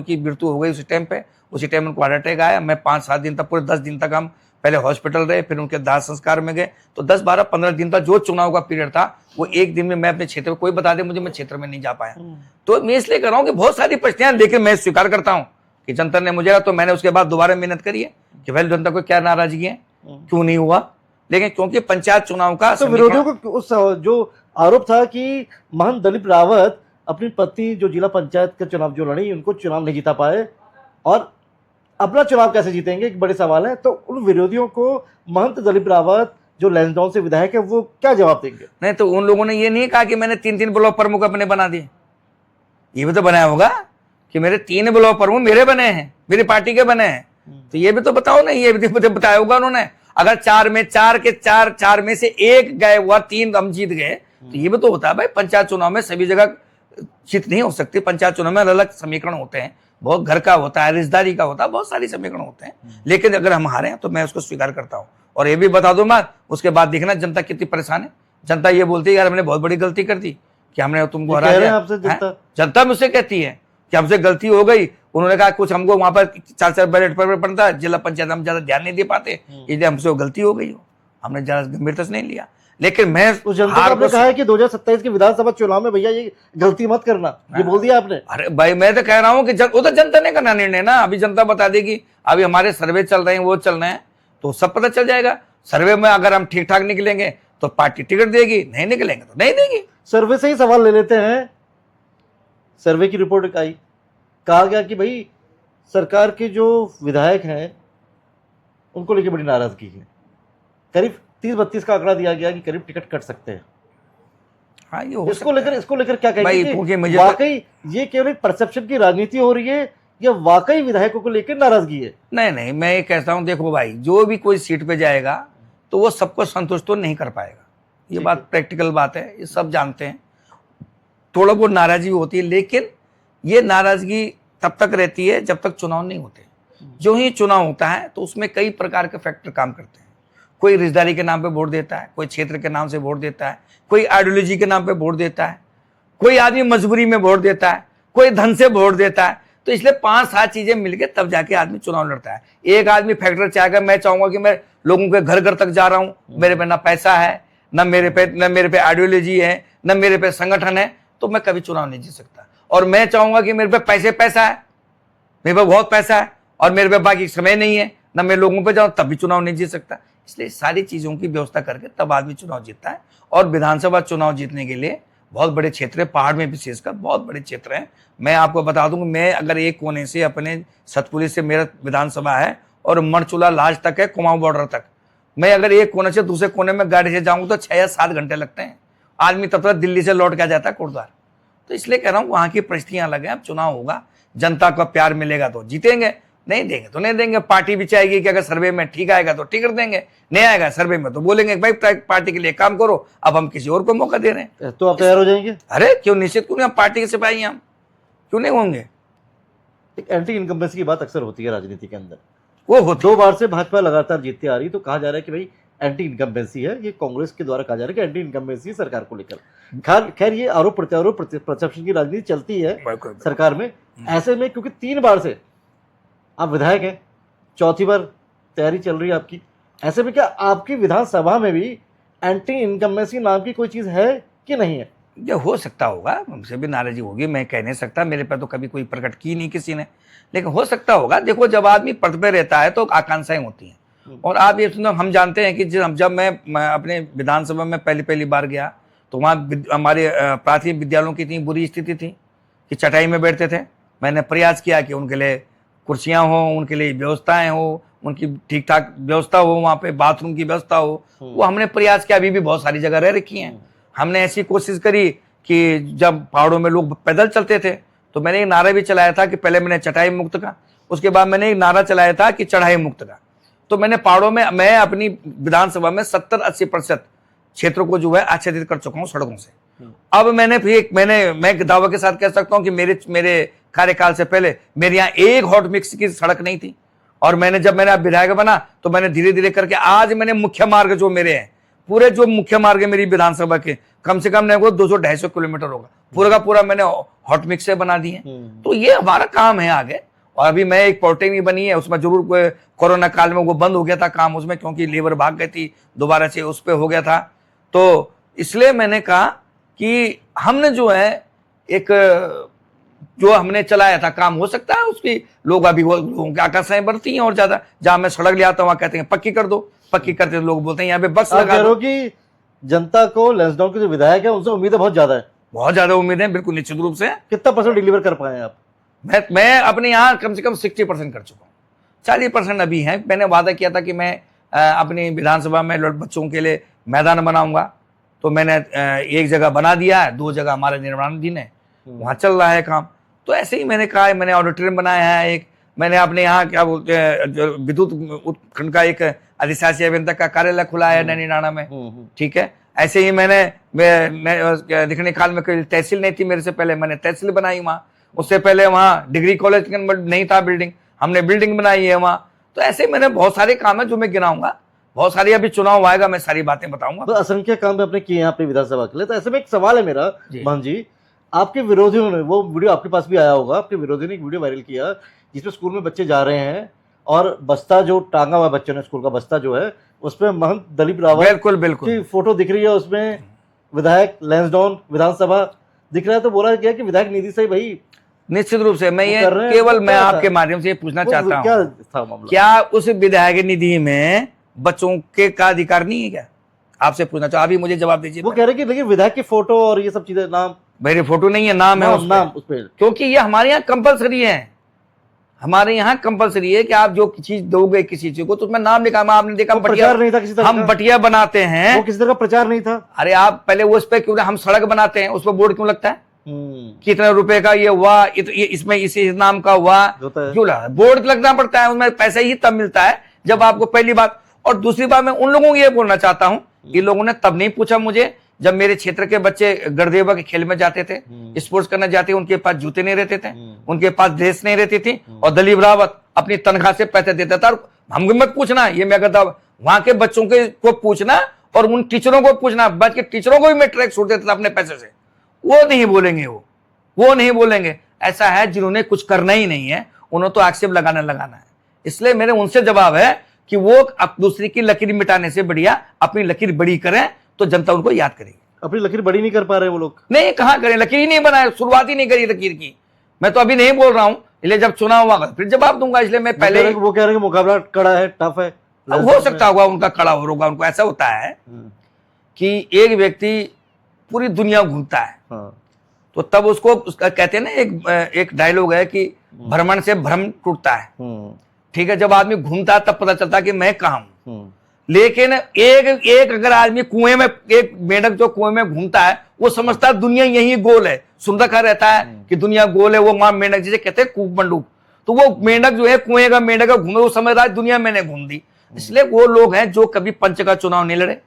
की मृत्यु हो गई उसी टाइम पे। उसी टाइम उनको हार्ट अटैक आया। मैं 5-7 दिन तक, पूरे 10 दिन तक हम पहले हॉस्पिटल रहे, फिर उनके दाह संस्कार में गए। तो 10, 12, 15 दिन का जो चुनाव का पीरियड था वो एक दिन में मैं अपने क्षेत्र में, कोई बता दे मुझे, मैं क्षेत्र में नहीं जा पाया। तो मैं इसलिए कर रहा हूँ कि बहुत सारी परिस्थितियां, लेकिन मैं स्वीकार करता हूँ कि जनता ने मुझे, तो मैंने उसके बाद दोबारा मेहनत करी है कि भाई जनता को क्या नाराजगी है, क्यों नहीं हुआ। लेकिन क्योंकि पंचायत चुनाव का तो विरोधियों को उस जो आरोप था कि महंत दिलीप रावत अपनी पत्नी जो जिला पंचायत का चुनाव जो लड़ी, उनको चुनाव नहीं जीता पाए और अपना चुनाव कैसे जीतेंगे, एक बड़े सवाल है। तो उन विरोधियों को महंत दिलीप रावत जो लैंसडाउन से विधायक है वो क्या जवाब देंगे? नहीं, तो उन लोगों ने ये नहीं कहा कि मैंने 3 ब्लॉक प्रमुख अपने बना दिए। ये भी तो बनाया होगा कि मेरे 3 ब्लॉक प्रमुख मेरे बने हैं, मेरी पार्टी के बने हैं। तो ये भी तो बताओ ना, ये भी तो बताया होगा उन्होंने। अगर 4 में 4 में से 1 गए हुआ, 3 हम जीत गए, तो ये भी तो होता है भाई। पंचायत चुनाव में सभी जगह जीत नहीं हो सकती। पंचायत चुनाव में अलग अलग समीकरण होते हैं, बहुत घर का होता है, रिश्तेदारी का होता है, बहुत सारी समीकरण होते हैं। लेकिन अगर हम हारे हैं तो मैं उसको स्वीकार करता हूँ। और ये भी बता दूं मैं, उसके बाद देखना जनता कितनी परेशान है। जनता ये बोलती है यार हमने बहुत बड़ी गलती कर दी कि हमने तुमको हरा दिया। जनता मुझसे कहती है कि हमसे गलती हो गई। उन्होंने कहा कुछ हमको वहां पर 4 बैलेट पर पड़ता है, जिला पंचायत हम ज्यादा ध्यान नहीं दे पाते, इसलिए हमसे वो गलती हो गई हो, हमने ज्यादा गंभीरता से नहीं लिया। लेकिन मैं उस जनता आपने कहा है कि 2027 के विधानसभा चुनाव में भैया ये गलती मत करना, ये बोल दिया आपने। अरे भाई मैं तो कह रहा हूँ कि वो तो जनता ने करना निर्णय ना, अभी जनता बता देगी। अभी हमारे सर्वे चल रहे हैं, वो चल रहे हैं, तो सब पता चल जाएगा। सर्वे में अगर हम ठीक ठाक निकलेंगे तो पार्टी टिकट देगी, नहीं निकलेंगे तो नहीं देगी। सर्वे से ही सवाल ले लेते हैं। सर्वे की रिपोर्ट आई, कहा गया कि भाई सरकार के जो विधायक हैं उनको लेकर बड़ी नाराजगी है। करीब 30-32 का आंकड़ा दिया गया कि करीब टिकट कट सकते हैं। हाँ, ये इसको लेकर क्या भाई, कहेंगे? वाकई ये केवल एक परसेप्शन की राजनीति हो रही है या वाकई विधायकों को लेकर नाराजगी है? नहीं, मैं ये कहता हूँ, देखो भाई, जो भी कोई सीट पे जाएगा तो वो सबको संतुष्ट तो नहीं कर पाएगा। ये बात प्रैक्टिकल बात है, ये सब जानते हैं। थोड़ा बहुत नाराजगी होती है, लेकिन ये नाराजगी तब तक रहती है जब तक चुनाव नहीं होते। जो ही चुनाव होता है तो उसमें कई प्रकार के फैक्टर काम करते हैं। कोई रिश्तेदारी के नाम पे वोट देता है, कोई क्षेत्र के नाम से वोट देता है, कोई आइडियोलॉजी के नाम पे वोट देता है, कोई आदमी मजबूरी में वोट देता है, कोई धन से वोट देता है। तो इसलिए 5-7 चीजें मिलकर तब जाके आदमी चुनाव लड़ता है। एक आदमी फैक्टर चाहेगा, मैं चाहूंगा कि मैं लोगों के घर घर तक जा रहा हूं, मेरे पे ना पैसा है, ना मेरे पे आइडियोलॉजी है, ना मेरे पे संगठन है, तो मैं कभी चुनाव नहीं जीत सकता। और मैं चाहूंगा कि मेरे पे पैसा है, मेरे पे बहुत पैसा है और मेरे पे बाकी समय नहीं है, ना मैं लोगों पे जाऊं, तब भी चुनाव नहीं जीत सकता। इसलिए सारी चीजों की व्यवस्था करके तब आदमी चुनाव जीतता है। और विधानसभा चुनाव जीतने के लिए बहुत बड़े क्षेत्र है, पहाड़ में विशेषकर बहुत बड़े क्षेत्र हैं। मैं आपको बता दूं, मैं अगर एक कोने से अपने सतपुली से मेरा विधानसभा है और मणचूला लाज तक है, कुमाऊं बॉर्डर तक, मैं अगर एक कोने से दूसरे कोने में गाड़ी से जाऊंगा तो 6 या 7 घंटे लगते हैं। आदमी तब तक दिल्ली से लौट के आ जाता है कोटद्वार। तो इसलिए कह रहा हूँ वहां की परिस्थितियां अलग हैं। अब चुनाव होगा, जनता का प्यार मिलेगा तो जीतेंगे, नहीं देंगे तो नहीं देंगे। पार्टी भी चाहेगी कि अगर सर्वे में ठीक आएगा तो टिकट देंगे, नहीं आएगा सर्वे में तो बोलेंगे भाई पार्टी के लिए काम करो, अब हम किसी और को मौका दे रहे हैं। तो आप तैयार हो जाएंगे? अरे क्यों, निश्चित क्यों नहीं, हम पार्टी के सिपाही हैं, हम क्यों नहीं होंगे। एक एंटी इनकम्बेंसी की बात अक्सर होती है राजनीति के अंदर। वो होती 2 बार से भाजपा लगातार जीतती आ रही, तो कहा जा रहा है कि भाई एंटी इनकम्बेंसी है। ये कांग्रेस के द्वारा कहा जा रहा है कि एंटी इनकम्बेंसी सरकार को लेकर। खैर ये आरोप प्रत्यारोप परसेप्शन की राजनीति चलती है सरकार में। ऐसे में क्योंकि 3 बार से आप विधायक हैं, 4थी बार तैयारी चल रही है आपकी, ऐसे में क्या आपकी विधानसभा में भी एंटी इनकम्बेंसी नाम की कोई चीज है कि नहीं है? ये हो सकता होगा, मुझसे भी नाराजगी होगी, मैं कह नहीं सकता, मेरे पे तो कभी कोई प्रकट की नहीं किसी ने, लेकिन हो सकता होगा। देखो, जब आदमी पद पे रहता है तो आकांक्षाएं होती हैं। और आप ये सुनो, हम जानते हैं कि जब मैं अपने विधानसभा में पहली बार गया तो वहाँ हमारे प्राथमिक विद्यालयों की इतनी बुरी स्थिति थी कि चटाई में बैठते थे। मैंने प्रयास किया कि उनके लिए कुर्सियां हो, उनके लिए व्यवस्थाएं हो, उनकी ठीक ठाक व्यवस्था हो, वहाँ पे बाथरूम की व्यवस्था हो, वो हमने प्रयास किया। अभी भी बहुत सारी जगह रह रखी हैं। हमने ऐसी कोशिश करी कि जब पहाड़ों में लोग पैदल चलते थे तो मैंने एक नारा भी चलाया था कि पहले मैंने चटाई मुक्त का, उसके बाद मैंने एक नारा चलाया था कि चढ़ाई मुक्त का। तो मैंने पहाड़ों में, मैं अपनी विधानसभा में 70-80% क्षेत्रों को जो है आच्छादित कर चुका हूँ सड़कों से। अब मैंने फिर मैं दावा के साथ कह सकता हूँ कि मेरे कार्यकाल से पहले मेरे यहाँ एक हॉट मिक्स की सड़क नहीं थी। और जब मैंने विधायक बना तो मैंने धीरे धीरे करके आज मैंने मुख्य मार्ग जो मेरे हैं, पूरे जो मुख्य मार्ग है मेरी विधानसभा के, कम से कम 200-250 किलोमीटर होगा, पूरा का पूरा मैंने हॉट मिक्स से बना दिए। तो ये हमारा काम है आगे। और अभी मैं एक पॉलिटेक्निक बनी है, उसमें जरूर कोरोना काल में वो बंद हो गया था काम उसमें, क्योंकि लेबर भाग गई थी, दोबारा से उस पर हो गया था। तो इसलिए मैंने कहा कि हमने जो है एक जो हमने चलाया था काम, हो सकता है उसकी लोग अभी लोगों की आकर्षण बढ़ती हैं और ज्यादा। जहां मैं सड़क ले आता हूँ वहां कहते हैं पक्की कर दो, पक्की करते हैं, लोग बोलते हैं यहाँ पे बस लगा दो। कि जनता को लैंसडाउन के जो विधायक है उनसे उम्मीदें बहुत ज्यादा है। बहुत ज्यादा उम्मीद है, बिल्कुल निश्चित रूप से। कितना % डिलीवर कर पाए आप? मैं अपने यहाँ कम से कम 60% कर चुका हूँ, 40% अभी है। मैंने वादा किया था कि मैं अपनी विधानसभा में बच्चों के लिए मैदान बनाऊंगा, तो मैंने एक जगह बना दिया है, 2 जगह हमारे निर्माणाधीन है, वहां चल रहा है काम। तो ऐसे ही मैंने कहा, मैंने ऑडिटोरियम बनाया है एक, मैंने अपने यहाँ क्या बोलते हैं जो विद्युत उत्खंड का एक अधिशासी अभियंता का कार्यालय खुला है नैनीनाड़ा में, ठीक है। ऐसे ही मैं दिखने काल में कोई तहसील नहीं थी मेरे से पहले, मैंने तहसील बनाई वहाँ। उससे पहले वहाँ डिग्री कॉलेज नहीं था बिल्डिंग, हमने बिल्डिंग बनाई है वहाँ। तो ऐसे मैंने बहुत सारे काम है जो मैं गिनाऊंगा, बहुत सारी, अभी चुनाव आएगा मैं सारी बातें बताऊंगा। तो असंख्य काम आपने किए हैं अपनी विधानसभा के लिए। तो ऐसे में एक सवाल है मेरा मान जी, आपके विरोधियों ने, वो वीडियो आपके पास भी आया होगा, आपके विरोधी ने एक वीडियो वायरल किया जिसमें स्कूल में बच्चे जा रहे हैं और बस्ता जो टांगा हुआ बच्चों ने, स्कूल का बस्ता जो है उसमें महंत दलीप रावत बिल्कुल की फोटो दिख रही है, उसमें विधायक लैंसडाउन विधानसभा दिख रहा है। तो बोला गया कि विधायक निधि से भाई निश्चित रूप से मैं ये केवल मैं आपके माध्यम से पूछना चाहता हूँ, क्या था मामला? क्या उस विधायक निधि में बच्चों के का अधिकार नहीं है क्या? आपसे पूछना चाहूँ, अभी मुझे जवाब दीजिए। वो कह रहे कि लेकिन विधायक की फोटो और ये सब चीजें, नाम मेरी फोटो नहीं है, नाम है उस पे, क्योंकि ये हमारे यहाँ कंपलसरी है। हमारे यहाँ कंपलसरी है कि आप जो चीज दोगे किसी चीज को तो उसमें नाम लिखा। आपने देखा प्रचार नहीं था किसी तरह हम बटिया बनाते हैं, वो किसी तरह का प्रचार नहीं था। अरे आप पहले वो उस पे क्यों, हम सड़क बनाते हैं उस पर बोर्ड क्यों लगता है कितने रुपए का ये हुआ, इसमें इसी नाम का हुआ, क्यों लगा? बोर्ड लगना पड़ता है, उसमें पैसा ही तब मिलता है जब आपको पहली बात। और दूसरी बात मैं उन लोगों को ये बोलना चाहता हूं, ये लोगों ने तब नहीं पूछा मुझे जब मेरे क्षेत्र के बच्चे गढ़देवा के खेल में जाते थे, स्पोर्ट्स करने जाते, उनके पास जूते नहीं रहते थे, उनके पास ड्रेस नहीं रहती थी, और दलीप रावत अपनी तनख्वाह से पैसे देता था। हमको मत पूछना, ये मैं कहता वहां के बच्चों के को पूछना और उन टीचरों को पूछना, बच के टीचरों को भी मैं ट्रैक छोड़ देता था अपने पैसे से। वो नहीं बोलेंगे, वो नहीं बोलेंगे। ऐसा है जिन्होंने कुछ करना ही नहीं है, उन्होंने तो आक्षेप लगाना है। इसलिए मेरे उनसे जवाब है कि वो दूसरी की लकीर मिटाने से बढ़िया अपनी लकीर बड़ी करें तो जनता उनको याद करेगी। अपनी लकीर बड़ी नहीं कर पा रहे वो लोग, नहीं, कहां करें, लकीर ही नहीं बनाए, शुरुआत ही नहीं करी लकीर की। मैं तो अभी नहीं बोल रहा हूं, इसलिए जब चुनाव होगा फिर जवाब दूंगा। इसलिए मैं पहले वो कह रहे हैं कि मुकाबला कड़ा है, टफ है। हो सकता होगा उनका कड़ा होगा, उनको ऐसा होता है कि एक व्यक्ति पूरी दुनिया घूमता है, तो तब उसको उसका कहते हैं ना, एक डायलॉग है कि भ्रमण से भ्रम टूटता है, ठीक है। जब आदमी घूमता है तब पता चलता है कि मैं कहां हूं। लेकिन एक अगर आदमी कुएं में, एक मेंढक जो कुएं में घूमता है वो समझता है दुनिया यही गोल है, सुन रखा रहता है कि दुनिया गोल है। वो वहां मेंढक जिसे कहते हैं कूप मंडूक, तो वो मेंढक जो है कुएं का मेंढक घूमे, वो समझ रहा है दुनिया मैंने घूम दी। इसलिए वो लोग हैं जो कभी पंच का चुनाव नहीं लड़े,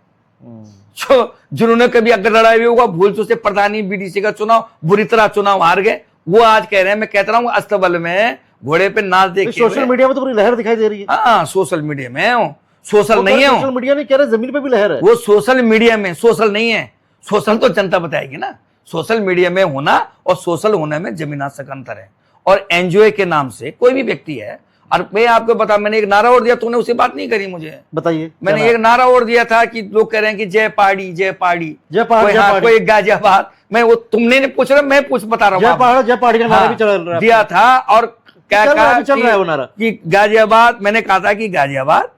जिन्होंने कभी अगर लड़ाई हुई होगा भूल से प्रधानी बीडीसी का चुनाव बुरी तरह चुनाव हार गए, वो आज कह रहे हैं, मैं कहता रहा हूँ अस्तबल में घोड़े पे नाच देख। सोशल मीडिया में तो पूरी लहर दिखाई दे रही है। हाँ, सोशल मीडिया में सोशल नहीं है, सोशल मीडिया नहीं कह रहे, जमीन पे भी लहर है। वो सोशल मीडिया में, सोशल नहीं है। सोशल तो जनता बताएगी ना। सोशल मीडिया में होना और सोशल होने में जमीन आसमान का अंतर है। और एनजीओ के नाम से कोई भी व्यक्ति है, और मैं आपको बता, मैंने एक नारा और दिया, तूने उससे बात नहीं करी मुझे, बताइए। मैंने एक नारा और दिया था कि लोग कह रहे हैं कि जय पहाड़ी जय पहाड़ी जय पहाड़ी, कोई गाजियाबाद, मैं वो तुमने पूछ रहा, मैं बता रहा हूँ, जय पहाड़ी का नारा भी चल रहा है, दिया था। और क्या कहा चल रहा है वो नारा कि गाजियाबाद, मैंने कहा था कि गाजियाबाद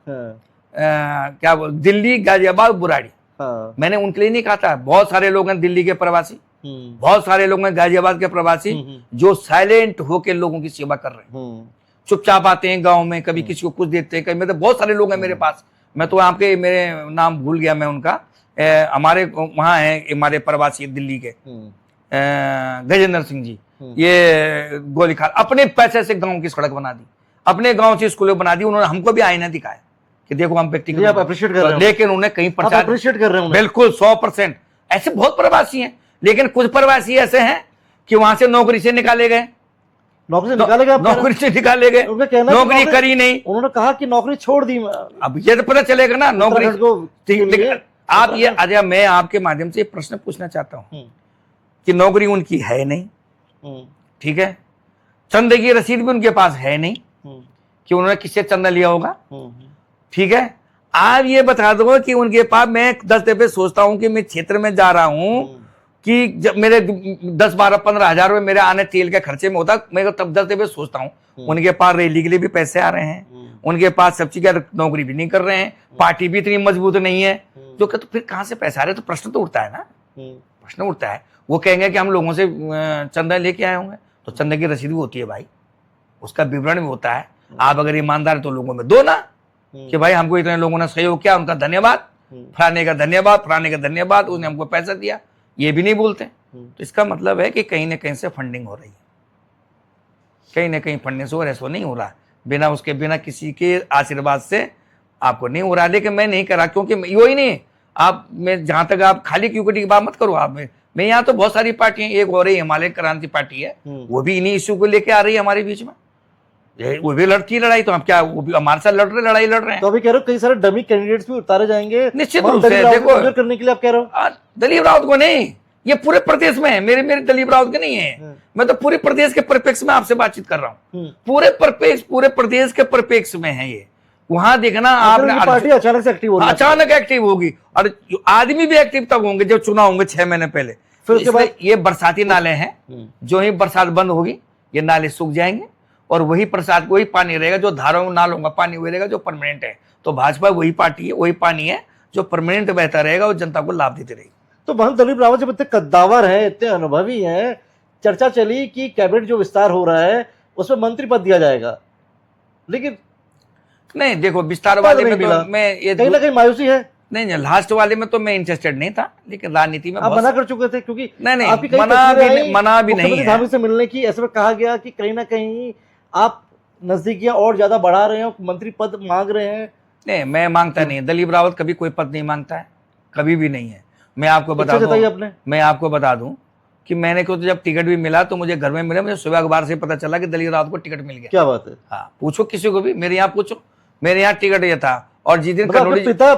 क्या बोल, दिल्ली गाजियाबाद बुराड़ी। मैंने उनके लिए नहीं कहा था। बहुत सारे लोग हैं दिल्ली के प्रवासी, बहुत सारे लोग हैं गाजियाबाद के प्रवासी जो साइलेंट होकर लोगों की सेवा कर रहे हैं, चुपचाप आते हैं गांव में, कभी किसी को कुछ देते हैं, कभी, मतलब बहुत सारे लोग हैं मेरे पास। मैं तो आपके, मेरे नाम भूल गया मैं उनका, हमारे वहां है हमारे प्रवासी दिल्ली के गजेंद्र सिंह जी, ये गोलीखाल, अपने पैसे से गांव की सड़क बना दी, अपने गांव से स्कूलें बना दी। उन्होंने हमको भी आईना दिखाया कि देखो हम व्यक्ति आप अप्रिशिएट कर रहे हैं, लेकिन उन्हें कहीं प्रचार अप्रिशिएट कर रहे हैं, बिल्कुल 100%। ऐसे बहुत प्रवासी हैं, लेकिन कुछ प्रवासी ऐसे हैं कि वहां से नौकरी से निकाले गए, नौकरी से निकाले गए, नौकरी करी नहीं। उन्होंने कहा कि नौकरी छोड़ दी। अब ये तो पता चलेगा ना नौकरी को। आप ये, अजय मैं आपके माध्यम से प्रश्न पूछना चाहता हूं कि नौकरी उनकी है नहीं, ठीक है, चंदे की रसीद भी उनके पास है नहीं कि उन्होंने किससे चंदा लिया होगा। ठीक है, आप ये बता दो कि उनके पास, मैं 10 दफे सोचता हूं कि मैं क्षेत्र में जा रहा हूं कि जब मेरे 10, 12, 15 हजार रुपए मेरे आने तेल के खर्चे में होता, मैं तब 10 दफे सोचता हूं उनके पास रैली के लिए भी पैसे आ रहे हैं, उनके पास सब चीज नौकरी भी नहीं कर रहे हैं, पार्टी भी इतनी मजबूत नहीं है, तो फिर कहां से पैसा आ रहे? तो प्रश्न तो उठता है ना, प्रश्न उठता है। वो कहेंगे कि हम लोगों से चंदा लेके आए होंगे, तो चंदा की रसीद भी होती है भाई, उसका विवरण भी होता है। आप अगर ईमानदार तो लोगों में दो ना कि भाई हमको इतने लोगों ने सहयोग किया, उनका धन्यवाद, फलाने का धन्यवाद, फलाने का धन्यवाद, उसने हमको पैसा दिया, ये भी नहीं बोलते। तो इसका मतलब है कि कहीं ना कहीं से फंडिंग हो रही है, कहीं ना कहीं फंडिंग से हो रहा है, नहीं हो रहा बिना उसके, बिना किसी के आशीर्वाद से आपको नहीं हो रहा। लेकिन मैं नहीं करा, क्योंकि यो ही नहीं, आप मैं जहां तक आप खाली क्यूकेटी की बात मत करो आप, मैं यहाँ तो बहुत सारी पार्टियां, एक हो रही हिमालय क्रांति पार्टी है, वो भी इन्हीं इश्यू को लेके आ रही है हमारे बीच में, वो भी लड़ती है लड़ाई, तो हम क्या, वो भी हमारे साथ लड़ाई लड़ रहे हैं। तो अभी कह रहे हो कई सारे डमी कैंडिडेट्स भी उतारे जाएंगे निश्चित रूप से। देखो करने के लिए आप कह रहे हो, दलीप रावत को नहीं, ये पूरे प्रदेश में है, मेरे दलीप रावत के नहीं है, मैं तो पूरे प्रदेश के परिप्रेक्ष्य में आपसे बातचीत कर रहा हूँ, पूरे प्रदेश के परिप्रेक्ष्य में है ये। वहां देखना आपने, पार्टी अचानक से एक्टिव होगी, अचानक एक्टिव होगी, और आदमी भी एक्टिव तब होंगे जब चुनाव होंगे 6 महीने पहले। फिर उसके बाद ये बरसाती नाले हैं, जो ही बरसात बंद होगी ये नाले सूख जाएंगे, और वही बरसात वही पानी रहेगा जो धारों नालों का पानी वही रहेगा जो परमानेंट है। तो भाजपा वही पार्टी है, वही पानी है जो परमानेंट बहता रहेगा और जनता को लाभ देती रहेगी। तो महंत दलीप रावत जब इतने कद्दावर है, इतने अनुभवी हैं, चर्चा चली कि कैबिनेट जो विस्तार हो रहा है उसमें मंत्री पद दिया जाएगा, लेकिन नहीं, देखो विस्तार वाले में तो मैं ये कहीं ना कहीं मायूसी है। नहीं, लास्ट वाले में तो मैं इंटरेस्टेड नहीं था, लेकिन राजनीति में आप मना कर चुके थे, क्योंकि नहीं आपकी मना भी नहीं है। धामी से मिलने की, ऐसे में कहा गया कि कहीं ना कहीं आप नजदीकियां और ज्यादा बढ़ा रहे हो, मंत्री पद मांग रहे हैं। नहीं, मैं मांगता नहीं, दलीप रावत कभी कोई पद नहीं मांगता है, कभी भी नहीं है। मैं आपको बता दूं कि मैंने को तो जब टिकट भी मिला तो मुझे घर में मिला, मुझे सुबह अखबार से पता चला कि दलीप रावत को टिकट मिल गया। क्या बात है? हाँ, पूछो किसी को भी, मेरे यहाँ पूछो, मेरे यहाँ टिकट ये था। और जिस दिन पिता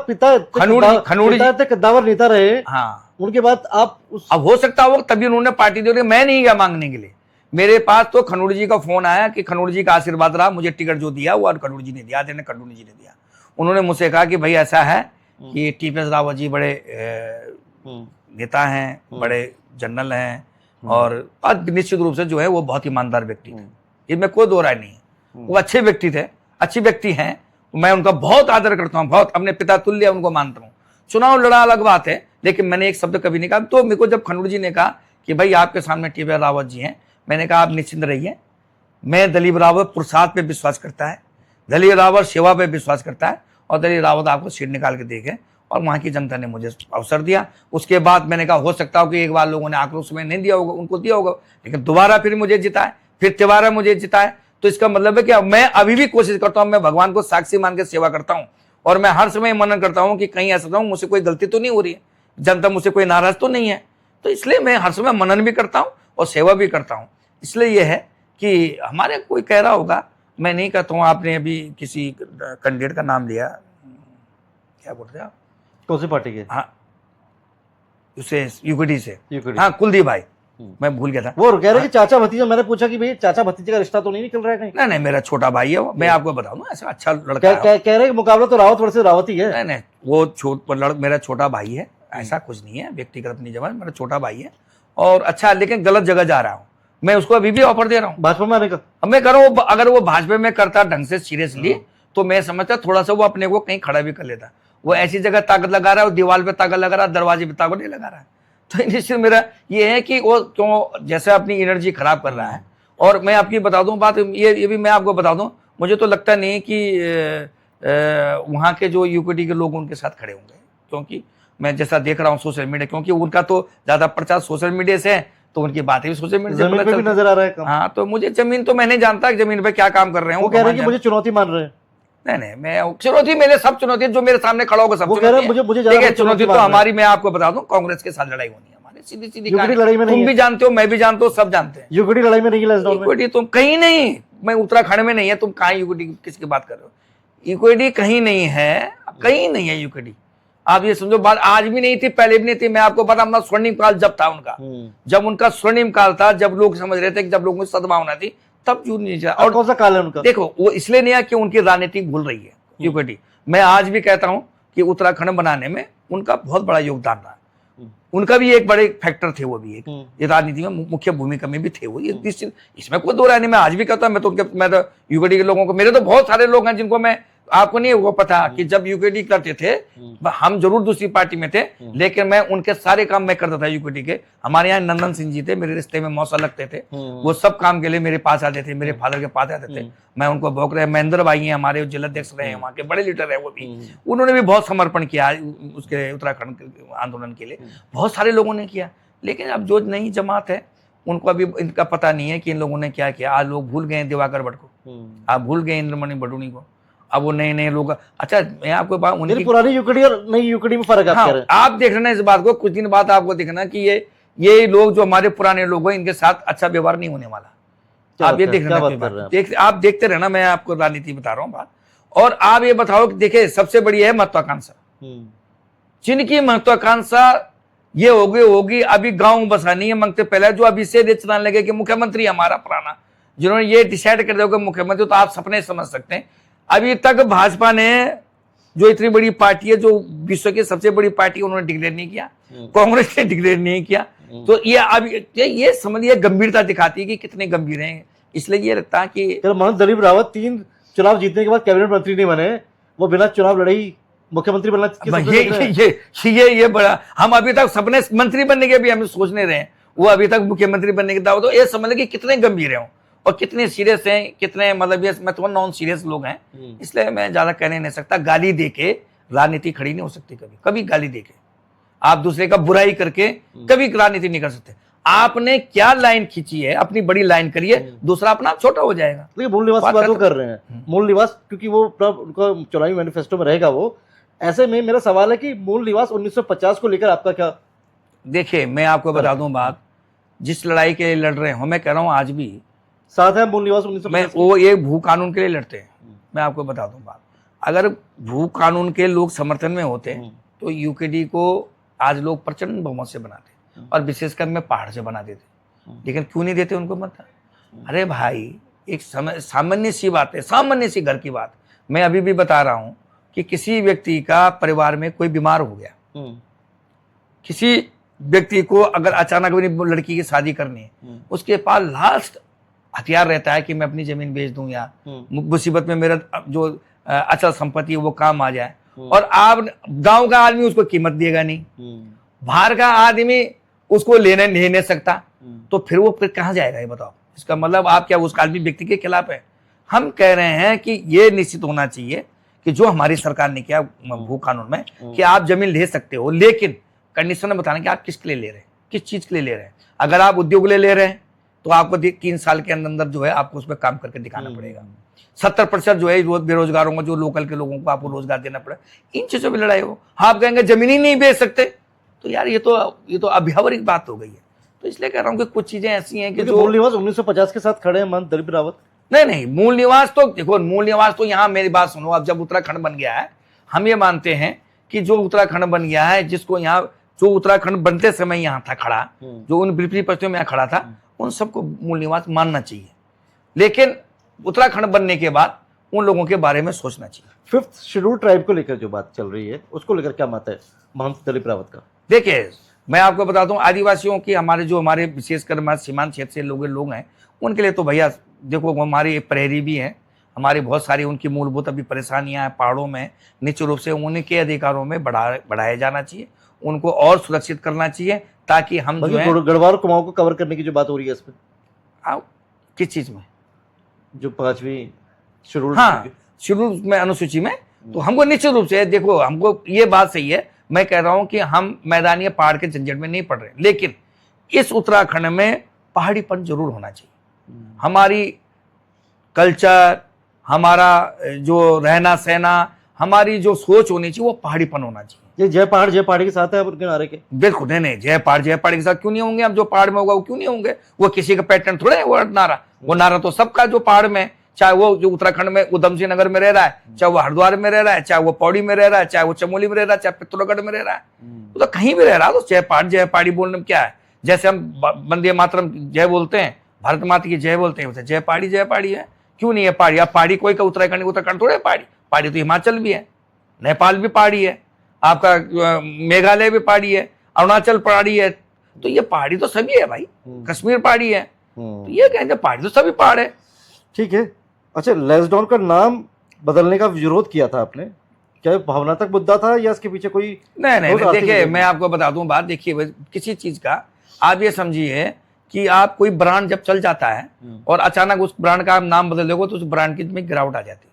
कद्दावर नेता रहे, हाँ, उनके बाद आप अब हो सकता हो तभी उन्होंने पार्टी दी, मैं नहीं गया मांगने के लिए। मेरे पास तो खनूड़ी जी का फोन आया कि खनूड़ी जी का आशीर्वाद रहा, मुझे टिकट जो दिया वो खनूड़ी जी ने दिया, खनूड़ी जी ने दिया। उन्होंने मुझसे कहा कि भाई ऐसा है कि टीपीएस रावत जी बड़े नेता हैं, बड़े जनरल हैं, और निश्चित रूप से जो है वो बहुत ईमानदार व्यक्ति थे, इसमें कोई दो राय नहीं है। वो अच्छे व्यक्ति थे, अच्छी व्यक्ति हैं, मैं उनका बहुत आदर करता हूँ, बहुत अपने पिता तुल्य उनको मानता हूँ। चुनाव लड़ा अलग बात है, लेकिन मैंने एक शब्द कभी नहीं कहा। तो मेरे को जब खनूड़ी जी ने कहा कि भाई आपके सामने टीपीएस रावत जी हैं, मैंने कहा आप निश्चिंत रहिए, मैं दलीप रावत पुरुषार्थ पे विश्वास करता है, दलीप रावत सेवा पे विश्वास करता है, और दलीप रावत आपको सीट निकाल के देखे, और वहां की जनता ने मुझे अवसर दिया। उसके बाद मैंने कहा हो सकता हो कि एक बार लोगों ने आक्रोश में नहीं दिया होगा, उनको दिया होगा, लेकिन दोबारा फिर मुझे जिताए, फिर तिवारा मुझे जिताए। तो इसका मतलब है कि मैं अभी भी कोशिश करता हूं, मैं भगवान को साक्षी मान के सेवा करता हूं, और मैं हर समय मनन करता हूं कि कहीं ऐसा हूं मुझसे कोई गलती तो नहीं हो रही है, जनता मुझसे कोई नाराज तो नहीं है। तो इसलिए मैं हर समय मनन भी करता हूं और सेवा भी करता हूं। इसलिए यह है कि हमारे कोई कह रहा होगा, मैं नहीं कहता हूं। आपने अभी किसी कैंडिडेट का नाम लिया, क्या बोलते हैं आप, कौन सी पार्टी के? हाँ, उसे यूकेडी से, हाँ, कुलदीप भाई, मैं भूल गया था। वो कह रहे कि चाचा भतीजा, मैंने पूछा कि भाई चाचा भतीजे का रिश्ता तो नहीं निकल रहा है कहीं? नहीं, मेरा छोटा भाई है वो, मैं आपको बता दूं, ऐसा अच्छा लड़का है। कह रहे कि मुकाबला तो रावत वर्सेस रावत ही है। नहीं, वो मेरा छोटा भाई है, ऐसा कुछ नहीं है, व्यक्तिगत अपनी जगह मेरा छोटा भाई है, और अच्छा, लेकिन गलत जगह जा रहा हूँ मैं, उसको अभी भी ऑफर दे रहा हूँ भाजपा में आने का। अब मैं कर रहा हूँ, अगर वो भाजपा में करता ढंग से सीरियसली, तो मैं समझता थोड़ा सा वो अपने को कहीं खड़ा भी कर लेता। वो ऐसी जगह ताकत लगा रहा है, वो दीवार पे ताकत लगा रहा है, दरवाजे पे ताकत नहीं लगा रहा है। तो निश्चित मेरा ये है कि वो क्यों जैसे अपनी एनर्जी खराब कर रहा है। और मैं आपकी बता दूं बात, ये भी मैं आपको बता दूं, मुझे तो लगता नहीं कि वहाँ के जो यूकेडी के लोग उनके साथ खड़े होंगे, क्योंकि मैं जैसा देख रहा हूँ सोशल मीडिया, क्योंकि उनका तो ज्यादा प्रचार सोशल मीडिया से है, तो उनकी बातें भी सोशल मीडिया जमीन पे भी नजर आ रहा है। हाँ, तो मुझे जमीन तो मैं नहीं जानता जमीन पे क्या काम कर रहे हैं। वो कह रहे हैं कि मुझे चुनौती मान रहे हैं। नहीं, मैं चुनौती, मेरे सब चुनौती जो मेरे सामने खड़ा होगा सब चुनौती तो हमारी, मैं आपको बता दूं, कांग्रेस के साथ लड़ाई होनी है हमारी, सीधी लड़ाई में। तुम भी जानते हो, मैं भी जानता हूँ, सब जानते हैं। यूकेडी लड़ाई में नहीं, यूकेडी तुम कहीं नहीं, मैं उत्तराखंड में नहीं है, तुम कहाँ यूकेडी किसकी बात कर रहे हो? यूकेडी कहीं नहीं है, कहीं नहीं है यूकेडी। आप ये समझो, बात आज भी नहीं थी, पहले भी नहीं थी। मैं आपको पता, अपना स्वर्णिम काल जब था उनका, जब उनका स्वर्णिम काल था, जब लोग समझ रहे थे कि जब लोगों को सद्भावना थी, तब यूज नहीं चला। और कौन सा काल है उनका? देखो वो इसलिए नहीं है कि उनकी राजनीति भूल रही है यूकेडी। मैं आज भी कहता हूं कि उत्तराखंड बनाने में उनका बहुत बड़ा योगदान रहा। उनका भी एक बड़े फैक्टर थे, वो भी एक ये राजनीति में मुख्य भूमिका में भी थे वो। इसमें कोई दो राय नहीं। मैं आज भी कहता हूं, मैं तो यूकेडी के लोगों को, मेरे तो बहुत सारे लोग हैं जिनको मैं, आपको नहीं वो पता कि जब यूकेडी करते थे हम जरूर दूसरी पार्टी में थे, लेकिन मैं उनके सारे काम मैं करता था यूकेडी के। हमारे यहाँ नंदन सिंह जी थे, मेरे रिश्ते में मौसा लगते थे, वो सब काम के लिए मेरे पास आते थे, मेरे फादर के पास आते थे, मैं उनको भोग रहे। महेंद्र भाई हैं हमारे, जिलाध्यक्ष रहे हैं, वहाँ के बड़े लीडर है वो भी, उन्होंने भी बहुत समर्पण किया उसके उत्तराखंड आंदोलन के लिए, बहुत सारे लोगों ने किया। लेकिन अब जो नई जमात है उनको अभी इनका पता नहीं है कि इन लोगों ने क्या किया। आज लोग भूल गए दिवाकर भट्ट को, आप भूल गए इंद्रमणि बडूनी को। अब वो नए नए लोग, अच्छा मैं आपको बात, उनकी पुरानी यूकेडी और नई यूकेडी में फर्क आप कह रहे हैं। आप देख रहे हैं इस बात को, कुछ दिन बाद आपको देखना कि ये लोग जो हमारे पुराने लोग हैं इनके साथ अच्छा व्यवहार नहीं होने वाला। आप ये देखना, आप देखते रहना, मैं आपको राजनीति बता रहा हूँ बात। और आप ये बताओ कि देखिए सबसे बड़ी है महत्वाकांक्षा, जिनकी महत्वाकांक्षा ये होगी अभी गांव बसानी है मांगते पहले, जो अभी से चलाने लगे कि मुख्यमंत्री हमारा पुराना, जिन्होंने ये डिसाइड कर दिया मुख्यमंत्री, तो आप सपने समझ सकते हैं। अभी तक भाजपा ने जो इतनी बड़ी पार्टी है, जो विश्व की सबसे बड़ी पार्टी, उन्होंने डिक्लेयर नहीं किया, कांग्रेस ने डिक्लेयर नहीं किया। तो ये अभी ये समझिए गंभीरता दिखाती है कि कितने गंभीर हैं। इसलिए ये लगता है कि महंत दिलीप रावत 3 चुनाव जीतने के बाद कैबिनेट मंत्री नहीं बने, वो बिना चुनाव लड़े ही मुख्यमंत्री बनना। ये बड़ा, हम अभी तक सपने मंत्री बनने के भी हम सोचने रहे हैं, वो अभी तक मुख्यमंत्री बनने के दावा। तो ये समझ कि कितने गंभीर हैं और कितने सीरियस हैं, कितने मतलब ये मैं तो नॉन सीरियस लोग हैं। इसलिए मैं ज्यादा कहने नहीं सकता। गाली देके राजनीति खड़ी नहीं हो सकती, कभी गाली देके आप दूसरे का बुराई करके कभी राजनीति नहीं कर सकते। आपने क्या लाइन खींची है, अपनी बड़ी लाइन करिए, दूसरा अपना आप छोटा हो जाएगा। देखिए मूल निवास की बात वो कर रहे हैं, मूल निवास, क्योंकि वो उनका चुनावी मैनिफेस्टो में रहेगा वो। ऐसे में मेरा सवाल है कि मूल निवास 1950 को लेकर आपका क्या? देखिए मैं आपको बता दूं बात, जिस लड़ाई के लिए लड़ रहे हैं, मैं कह रहा हूं आज भी साथ है मूल निवास 1950। वो ये भू कानून के लिए लड़ते हैं। मैं आपको बता दूं बात, अगर भू कानून के लोग समर्थन में होते तो यूकेडी को आज लोग प्रचंड बहुमत से बनाते, और विशेषकर में पहाड़ से बना देते। लेकिन क्यों नहीं देते उनको मत? अरे भाई एक सामान्य सी बात है, सामान्य सी घर की बात। मैं अभी भी बता रहा हूं कि किसी व्यक्ति का परिवार में कोई बीमार हो गया, किसी व्यक्ति को अगर अचानक अपनी लड़की की शादी करनी है, उसके पास लास्ट हथियार रहता है कि मैं अपनी जमीन बेच दूं या मुसीबत में मेरा जो अचल संपत्ति है वो काम आ जाए। और आप गांव का आदमी उसको कीमत देगा नहीं, बाहर का आदमी उसको लेने नहीं सकता, तो फिर वो फिर कहां जाएगा ये बताओ? इसका मतलब आप क्या उस आदमी व्यक्ति के खिलाफ है? हम कह रहे हैं कि ये निश्चित होना चाहिए कि जो हमारी सरकार ने किया भू कानून में कि आप जमीन ले सकते हो, लेकिन कंडीशन में बताना कि आप किसके लिए ले रहे हैं, किस चीज के लिए ले रहे हैं। अगर आप उद्योग ले रहे हैं तो आपको 3 साल के अंदर जो है आपको उस पर काम करके दिखाना पड़ेगा। 70% जो है बेरोजगारों को, जो लोकल के लोगों को आपको रोजगार देना पड़ेगा। इन चीजों पर लड़ाई हो। आप कहेंगे जमीन ही नहीं बेच सकते, तो यार ये तो अव्यावहारिक बात हो गई है। तो इसलिए कह रहा हूँ कि कुछ चीजें ऐसी हैं कि जो मूल निवास 1950 के साथ खड़े हैं महंत दिलीप रावत। नहीं, मूल निवास तो देखो, मूल निवास तो यहाँ मेरी बात सुनो, अब जब उत्तराखंड बन गया है, हम ये मानते हैं कि जो उत्तराखंड बन गया है, जिसको यहाँ जो उत्तराखंड बनते समय यहाँ था खड़ा, जो उन विपरीत परिस्थितियों में यहाँ खड़ा था, उन सबको मूल निवास मानना चाहिए। लेकिन उत्तराखंड बनने के बाद उन लोगों के बारे में सोचना चाहिए। 5th शेड्यूल ट्राइब को लेकर जो बात चल रही है, उसको लेकर क्या मत है महंत दिलीप रावत का? देखिए मैं आपको बताता हूँ, आदिवासियों की हमारे विशेषकर सीमांत क्षेत्र से लोग हैं, उनके लिए तो भैया देखो, हमारी प्रहरी भी है, हमारी बहुत सारी उनकी मूलभूत अभी परेशानियां हैं पहाड़ों में। निश्चित रूप से उनके अधिकारों में बढ़ाया जाना चाहिए, उनको और सुरक्षित करना चाहिए, ताकि हम जो है गढ़वाल कुमाऊं को कवर करने की जो बात हो रही है इसमें, किस चीज में? जो 5वीं शेड्यूल, हाँ शेड्यूल में, अनुसूची में। तो हमको निश्चित रूप से देखो, हमको ये बात सही है, मैं कह रहा हूं कि हम मैदानी पहाड़ के झंझट में नहीं पड़ रहे, लेकिन इस उत्तराखंड में पहाड़ीपन जरूर होना चाहिए। हमारी कल्चर, हमारा जो रहना सहना, हमारी जो सोच होनी चाहिए वो पहाड़ीपन होना चाहिए। ये जय पहाड़ी के साथ है उनके नारे के? बिल्कुल नहीं, जय पहाड़ी के साथ क्यों नहीं होंगे? अब जो पहाड़ में होगा वो क्यों नहीं होंगे? वो किसी का पैटर्न थोड़े है वो नारा। वो नारा तो सबका जो पहाड़ में, चाहे वो जो उत्तराखंड में उधम सिंह नगर में रह रहा है, चाहे वो हरिद्वार में रह रहा है, चाहे वो पौड़ी में रह रहा है, चाहे वो चमोली में रह रहा है, चाहे पिथौरागढ़ में रह रहा है, वो तो कहीं भी रह रहा है। तो जय पहाड़ी बोलने में क्या है? जैसे हम वंदे मातरम जय बोलते हैं, भारत माता की जय बोलते हैं, बोलते जय पहाड़ी है। क्यों नहीं है पहाड़ी? अब पहाड़ी कोई का उत्तराखंड थोड़े पहाड़ी, पहाड़ी तो हिमाचल भी है, नेपाल भी पहाड़ी है, आपका मेघालय भी पहाड़ी है, अरुणाचल पहाड़ी है, तो ये पहाड़ी तो सभी है भाई। कश्मीर पहाड़ी है, तो ये कहेंगे पहाड़ी तो सभी पहाड़ है। ठीक है। अच्छा, लैंसडाउन का नाम बदलने का विरोध किया था आपने, क्या भावनात्मक मुद्दा था या इसके पीछे कोई? नहीं, देखिए मैं आपको बता दूं बात, देखिए किसी चीज का आप ये समझिए कि आप कोई ब्रांड जब चल जाता है और अचानक उस ब्रांड का आप नाम बदल दोगे तो उस ब्रांड की में गिरावट आ जाती है।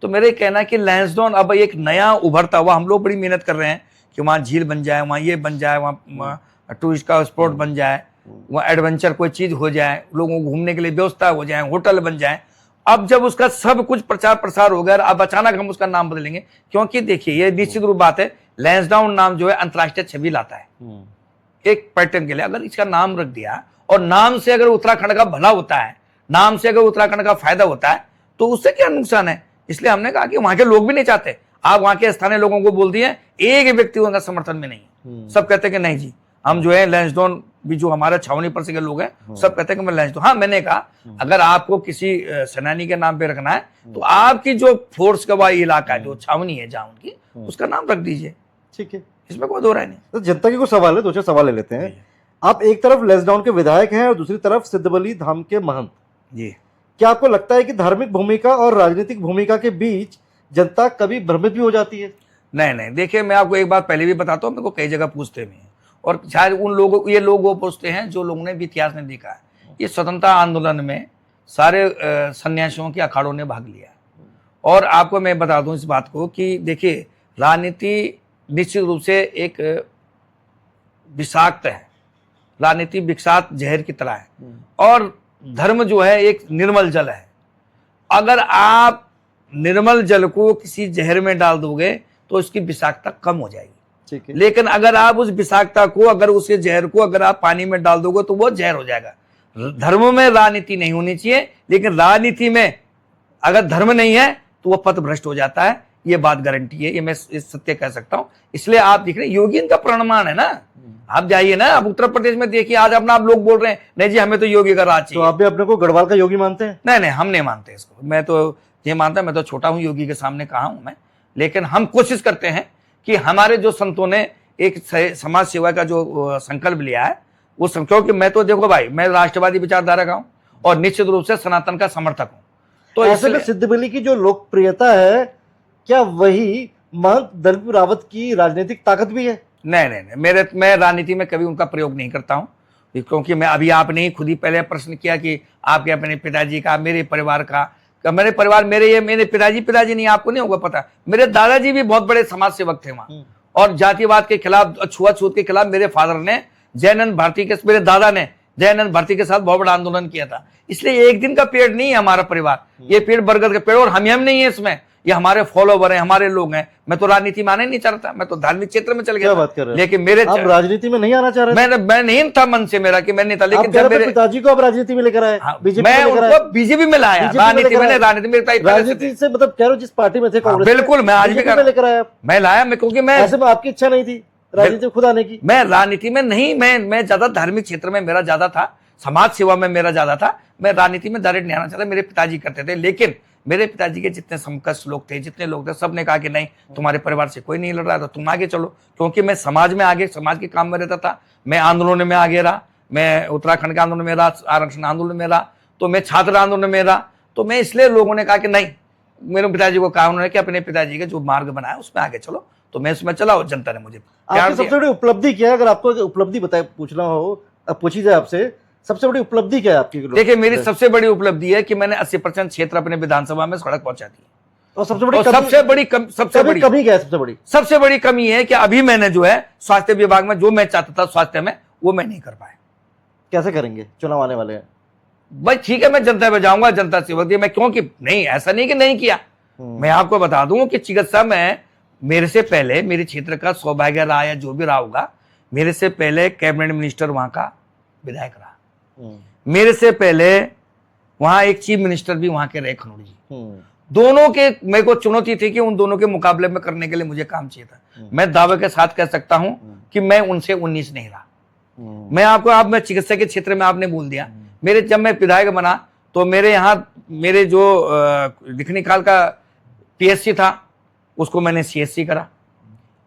तो मेरे कहना है कि लैंसडाउन अब एक नया उभरता हुआ, हम लोग बड़ी मेहनत कर रहे हैं कि वहाँ झील बन जाए, वहाँ ये बन जाए, वहाँ टूरिस्ट का स्पॉट बन जाए, वहाँ एडवेंचर कोई चीज हो जाए, लोगों को घूमने के लिए व्यवस्था हो जाए, होटल बन जाए। अब जब उसका सब कुछ प्रचार प्रसार हो गया, अब अचानक हम उसका नाम बदलेंगे? क्योंकि देखिए ये निश्चित रूप बात है, लैंसडाउन नाम जो है अंतर्राष्ट्रीय छवि लाता है एक पर्यटन के लिए। अगर इसका नाम रख दिया और नाम से अगर उत्तराखंड का भला होता है, नाम से अगर उत्तराखंड का फायदा होता है, तो उससे क्या नुकसान है? इसलिए हमने कहा कि वहां के लोग भी नहीं चाहते। आप वहां के स्थानीय लोगों को बोल दिए, एक व्यक्ति उनका समर्थन में नहीं है। सब कहते हैं कि नहीं जी, हम जो है लैंसडाउन भी, जो हमारे छावनी पर से के लोग हैं सब कहते हैं कि मैं लैंसडाउन। हाँ, मैंने कहा अगर आपको किसी सेनानी के नाम पे रखना है तो आपकी जो फोर्स का वह इलाका है, जो छावनी है जहाँ उनकी, उसका नाम रख दीजिए। ठीक है, इसमें कोई दो राय नहीं। तो जनता के कुछ सवाल है, दो चार सवाल ले लेते हैं। आप एक तरफ लैंसडाउन के विधायक हैं और दूसरी तरफ सिद्धबली धाम के महंत जी। क्या आपको लगता है कि धार्मिक भूमिका और राजनीतिक भूमिका के बीच जनता कभी भ्रमित भी हो जाती है? नहीं, देखिए मैं आपको एक बात पहले भी बताता हूँ, मेरे को कई जगह पूछते भी हैं, और शायद उन लोगों, ये लोग वो पूछते हैं जो लोगों ने भी इतिहास में देखा है। ये स्वतंत्रता आंदोलन में सारे सन्यासियों के अखाड़ों ने भाग लिया। और आपको मैं बता दूं इस बात को कि देखिए राजनीति निश्चित रूप से एक विषाक्त है, राजनीति विषाक्त जहर की तरह है, और धर्म जो है एक निर्मल जल है। अगर आप निर्मल जल को किसी जहर में डाल दोगे तो उसकी विषाक्तता कम हो जाएगी। ठीक है। लेकिन अगर आप उस विषाक्तता को, अगर उसके जहर को अगर आप पानी में डाल दोगे तो वो जहर हो जाएगा। धर्म में राजनीति नहीं होनी चाहिए, लेकिन राजनीति में अगर धर्म नहीं है तो वो पथ भ्रष्ट हो जाता है। ये बात गारंटी है, ये मैं सत्य कह सकता हूं। इसलिए आप देख रहे हैं योगी इनका प्रणमान है ना। आप जाइए ना, आप उत्तर प्रदेश में देखिए, आज अपना आप लोग बोल रहे हैं नहीं जी हमें तो योगी का राज चाहिए। तो आप भी अपने को गढ़वाल का योगी मानते हैं? नहीं, हम नहीं मानते इसको। मैं तो ये मानता, मैं तो छोटा हूं, योगी के सामने कहा हूं मैं। लेकिन हम कोशिश करते हैं कि हमारे जो संतों ने एक समाज सेवा का जो संकल्प लिया है वो, क्योंकि मैं तो देखो भाई, मैं राष्ट्रवादी विचारधारा का हूं और निश्चित रूप से सनातन का समर्थक हूं। तो ऐसे में सिद्धबली की जो लोकप्रियता है, क्या वही महंत दलपी रावत की राजनीतिक ताकत भी है? नहीं, मैं राजनीति में कभी उनका प्रयोग नहीं करता हूं, क्योंकि मैं अभी आपने ही खुद ही पहले प्रश्न किया कि आपके अपने पिताजी का, मेरे परिवार का। मेरे परिवार, मेरे पिताजी नहीं, आपको नहीं होगा पता, मेरे दादाजी भी बहुत बड़े समाज सेवक थे वहां, और जातिवाद के खिलाफ, छुआछूत के खिलाफ मेरे फादर ने, जयानंद भारती के, मेरे दादा ने जयानंद भारती के साथ बहुत बड़ा आंदोलन किया था। इसलिए एक दिन का पेड़ नहीं है हमारा परिवार, ये पेड़ बरगद का पेड़, और हम नहीं है इसमें, ये हमारे फॉलोवर हैं, हमारे लोग हैं। मैं तो राजनीति में आना ही नहीं चाहता, मैं तो धार्मिक क्षेत्र में चल गया। बात कर रहे हैं? लेकिन मेरे, आप राजनीति में नहीं आना चाह रहे? मैं नहीं था मन से मेरा कि मैं नहीं था, लेकिन जब मेरे पिताजी को आप राजनीति में लेकर आए, मैं उनको बीजेपी में लाया, राजनीति में, राजनीति से मतलब कह रहे हो जिस पार्टी में थे कांग्रेस, बिल्कुल मैं आज भी लेकर आया, मैं लाया, मैं क्योंकि मैं ऐसे में आपकी इच्छा नहीं थी राजनीति खुद आने की? मैं राजनीति में नहीं, मैं ज्यादा धार्मिक क्षेत्र में मेरा ज्यादा था, समाज सेवा में मेरा ज्यादा था। मैं राजनीति में डायरेक्ट नहीं आना चाहता, मेरे पिताजी करते थे। लेकिन मेरे पिताजी के जितने समकक्ष लोग थे, जितने लोग थे, सब ने कहा कि नहीं, तुम्हारे परिवार से कोई नहीं लड़ रहा था, तुम आगे चलो। क्योंकि मैं समाज में आगे, समाज के काम में रहता था, मैं आंदोलन में आगे रहा, मैं उत्तराखंड के आंदोलन में रहा, आरक्षण आंदोलन में रहा, तो मैं छात्र आंदोलन में रहा। तो मैं इसलिए लोगों ने कहा कि नहीं, मेरे पिताजी को कहा उन्होंने कि अपने पिताजी के जो मार्ग बनाया उसमें आगे चलो, तो मैं उसमें चला, और जनता ने मुझे आपकी सबसे बड़ी उपलब्धि क्या है? अगर आपको उपलब्धि बताए पूछना हो, अब पूछी जाए आपसे, सबसे बड़ी उपलब्धि क्या है आपकी? देखिए मेरी सबसे बड़ी उपलब्धि है कि मैंने 80% क्षेत्र अपने विधानसभा में सड़क पहुंचा दी। और सबसे बड़ी कमी क्या है? सबसे बड़ी कमी है कि अभी मैंने जो है स्वास्थ्य विभाग में जो मैं चाहता था स्वास्थ्य में, वो मैं नहीं कर पाया। कैसे करेंगे? चुनाव आने वाले हैं भाई, ठीक है मैं जनता पे जाऊंगा, जनता सेवक दी मैं, क्योंकि नहीं, ऐसा नहीं कि नहीं किया। मैं आपको बता दूं कि चिकित्सा में मेरे से पहले, मेरे क्षेत्र का सौभाग्य रहा या जो भी रहा होगा, मेरे से पहले कैबिनेट मिनिस्टर वहां का विधायक रहा, मेरे से पहले वहां एक चीफ मिनिस्टर भी वहां के रहे, खनौड़ी जी। दोनों के मेरे को चुनौती थी कि उन दोनों के मुकाबले में करने के लिए मुझे काम चाहिए था। मैं दावे के साथ कह सकता हूं कि मैं उनसे 19 नहीं रहा। मैं आपको, आप मैं चिकित्सा के क्षेत्र में आपने बोल दिया, मेरे जब मैं विधायक बना तो मेरे यहाँ मेरे जो दिखनीकाल का पीएससी था उसको मैंने सीएससी करा।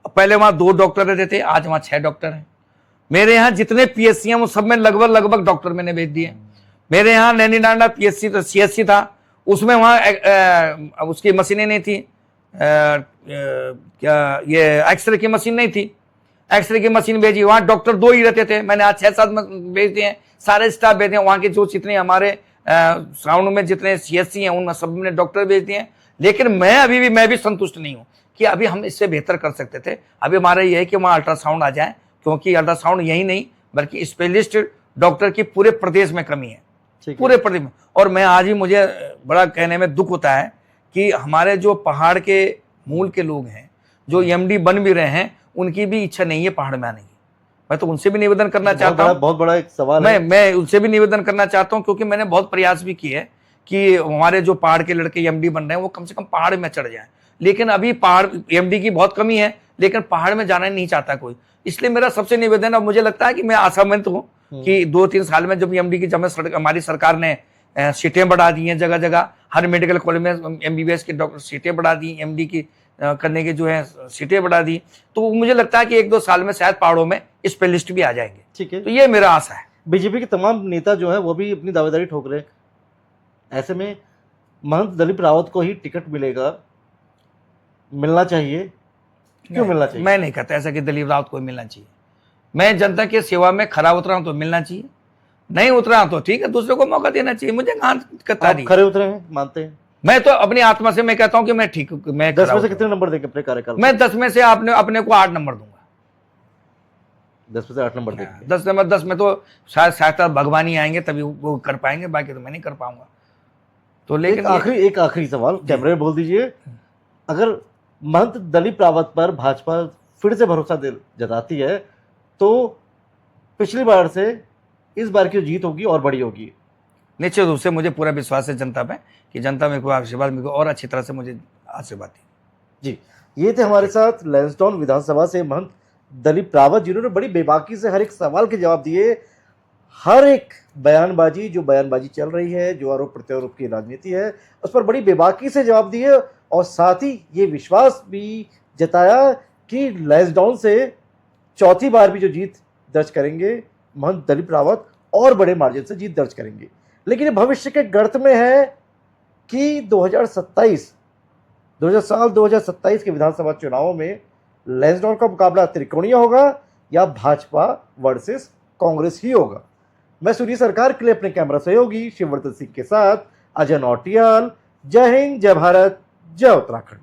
पहले वहाँ 2 डॉक्टर रहते थे, आज वहाँ 6 डॉक्टर हैं। मेरे यहाँ जितने पीएससी हैं वो सब में लगभग डॉक्टर मैंने भेज दिए। मेरे यहाँ नैनी डांडा पीएससी तो सीएससी था, उसमें वहाँ उसकी मशीनें नहीं थी, क्या ये एक्सरे की मशीन नहीं थी, एक्सरे की मशीन भेजी। वहाँ डॉक्टर 2 ही रहते थे, मैंने आज 6-7 भेज दिए हैं, सारे स्टाफ भेज दिए। वहाँ के जो जितने हमारे साउंड में जितने सीएससी हैं उन सब में डॉक्टर भेज दिए। लेकिन मैं भी संतुष्ट नहीं हूँ कि अभी हम इससे बेहतर कर सकते थे। अभी हमारा ये है कि वहाँ अल्ट्रासाउंड आ जाए, क्योंकि अल्ट्रासाउंड यही नहीं बल्कि स्पेशलिस्ट डॉक्टर की पूरे प्रदेश में कमी है, पूरे प्रदेश में। और मैं आज ही मुझे बड़ा कहने में दुख होता है कि हमारे जो पहाड़ के मूल के लोग हैं, जो एमडी बन भी रहे हैं, उनकी भी इच्छा नहीं है पहाड़ में आने की। मैं तो उनसे भी निवेदन करना चाहता हूँ, बहुत बड़ा एक सवाल है। मैं उनसे भी निवेदन करना चाहता हूँ, क्योंकि मैंने बहुत प्रयास भी किए कि हमारे जो पहाड़ के लड़के एमडी बन रहे हैं वो कम से कम पहाड़ में चढ़ जाएं। लेकिन अभी पहाड़ एमडी की बहुत कमी है, लेकिन पहाड़ में जाना नहीं चाहता कोई। इसलिए मेरा सबसे निवेदन, अब मुझे लगता है कि मैं आशावंत हूँ कि 2-3 साल में जब एमडी की हमारी सरकार ने सीटें बढ़ा दी हैं, जगह जगह हर मेडिकल कॉलेज में एमबीबीएस के डॉक्टर सीटें बढ़ा दी, एमडी की करने की जो है सीटें बढ़ा दी, तो मुझे लगता है कि 1-2 साल में शायद पहाड़ों में स्पेशलिस्ट भी आ जाएंगे। ठीक है, तो ये मेरा आशा है। बीजेपी के तमाम नेता जो है वो भी अपनी दावेदारी ठोक रहे हैं। ऐसे में महंत दिलीप रावत को ही टिकट मिलना चाहिए, क्यों मिलना चाहिए? मैं नहीं कहता ऐसा कि दिलीप रावत को मिलना चाहिए। मैं जनता की सेवा में खरा उतरा हूं तो मिलना चाहिए, नहीं उतरा तो ठीक है, दूसरे को मौका देना चाहिए। मुझे कहाँ खरे उतरे हैं, मानते हैं? मैं तो अपनी आत्मा से मैं कहता हूं कि मैं ठीक, मैं 10 में से कितने नंबर देंगे अपने कार्यकाल? मैं 10 में से अपने को 8 नंबर दूंगा। 10 में से 8 नंबर देंगे। 10 में तो शायद भगवान ही आएंगे तभी वो कर पाएंगे, बाकी तो मैं नहीं कर पाऊंगा। तो लेकिन एक आखिरी सवाल कैमरे में बोल दीजिए, अगर महंत दिलीप रावत पर भाजपा फिर से भरोसा जताती है तो पिछली बार से इस बार की जीत होगी और बड़ी होगी? निश्चित रूप से मुझे पूरा विश्वास है जनता पे कि जनता मेरे को आशीर्वाद, मेरे को और अच्छी तरह से मुझे आशीर्वाद दी। जी, ये थे हमारे साथ लैंसडाउन विधानसभा से महंत दिलीप रावत, जिन्होंने बड़ी बेबाकी से हर एक सवाल के जवाब दिए। हर एक जो बयानबाजी चल रही है, जो आरोप प्रत्यारोप की राजनीति है, उस पर बड़ी बेबाकी से जवाब दिए, और साथ ही ये विश्वास भी जताया कि लैंसडाउन से चौथी बार भी जो जीत दर्ज करेंगे महंत दिलीप रावत, और बड़े मार्जिन से जीत दर्ज करेंगे। लेकिन ये भविष्य के गर्त में है कि 2027 के विधानसभा चुनावों में लैंसडाउन का मुकाबला त्रिकोणीय होगा या भाजपा वर्सेस कांग्रेस ही होगा। मैं सूर्य सरकार के लिए अपने कैमरा सहयोगी शिववर्धन सिंह के साथ अजय नौटियाल। जय हिंद, जय भारत, जय उत्तराखंड।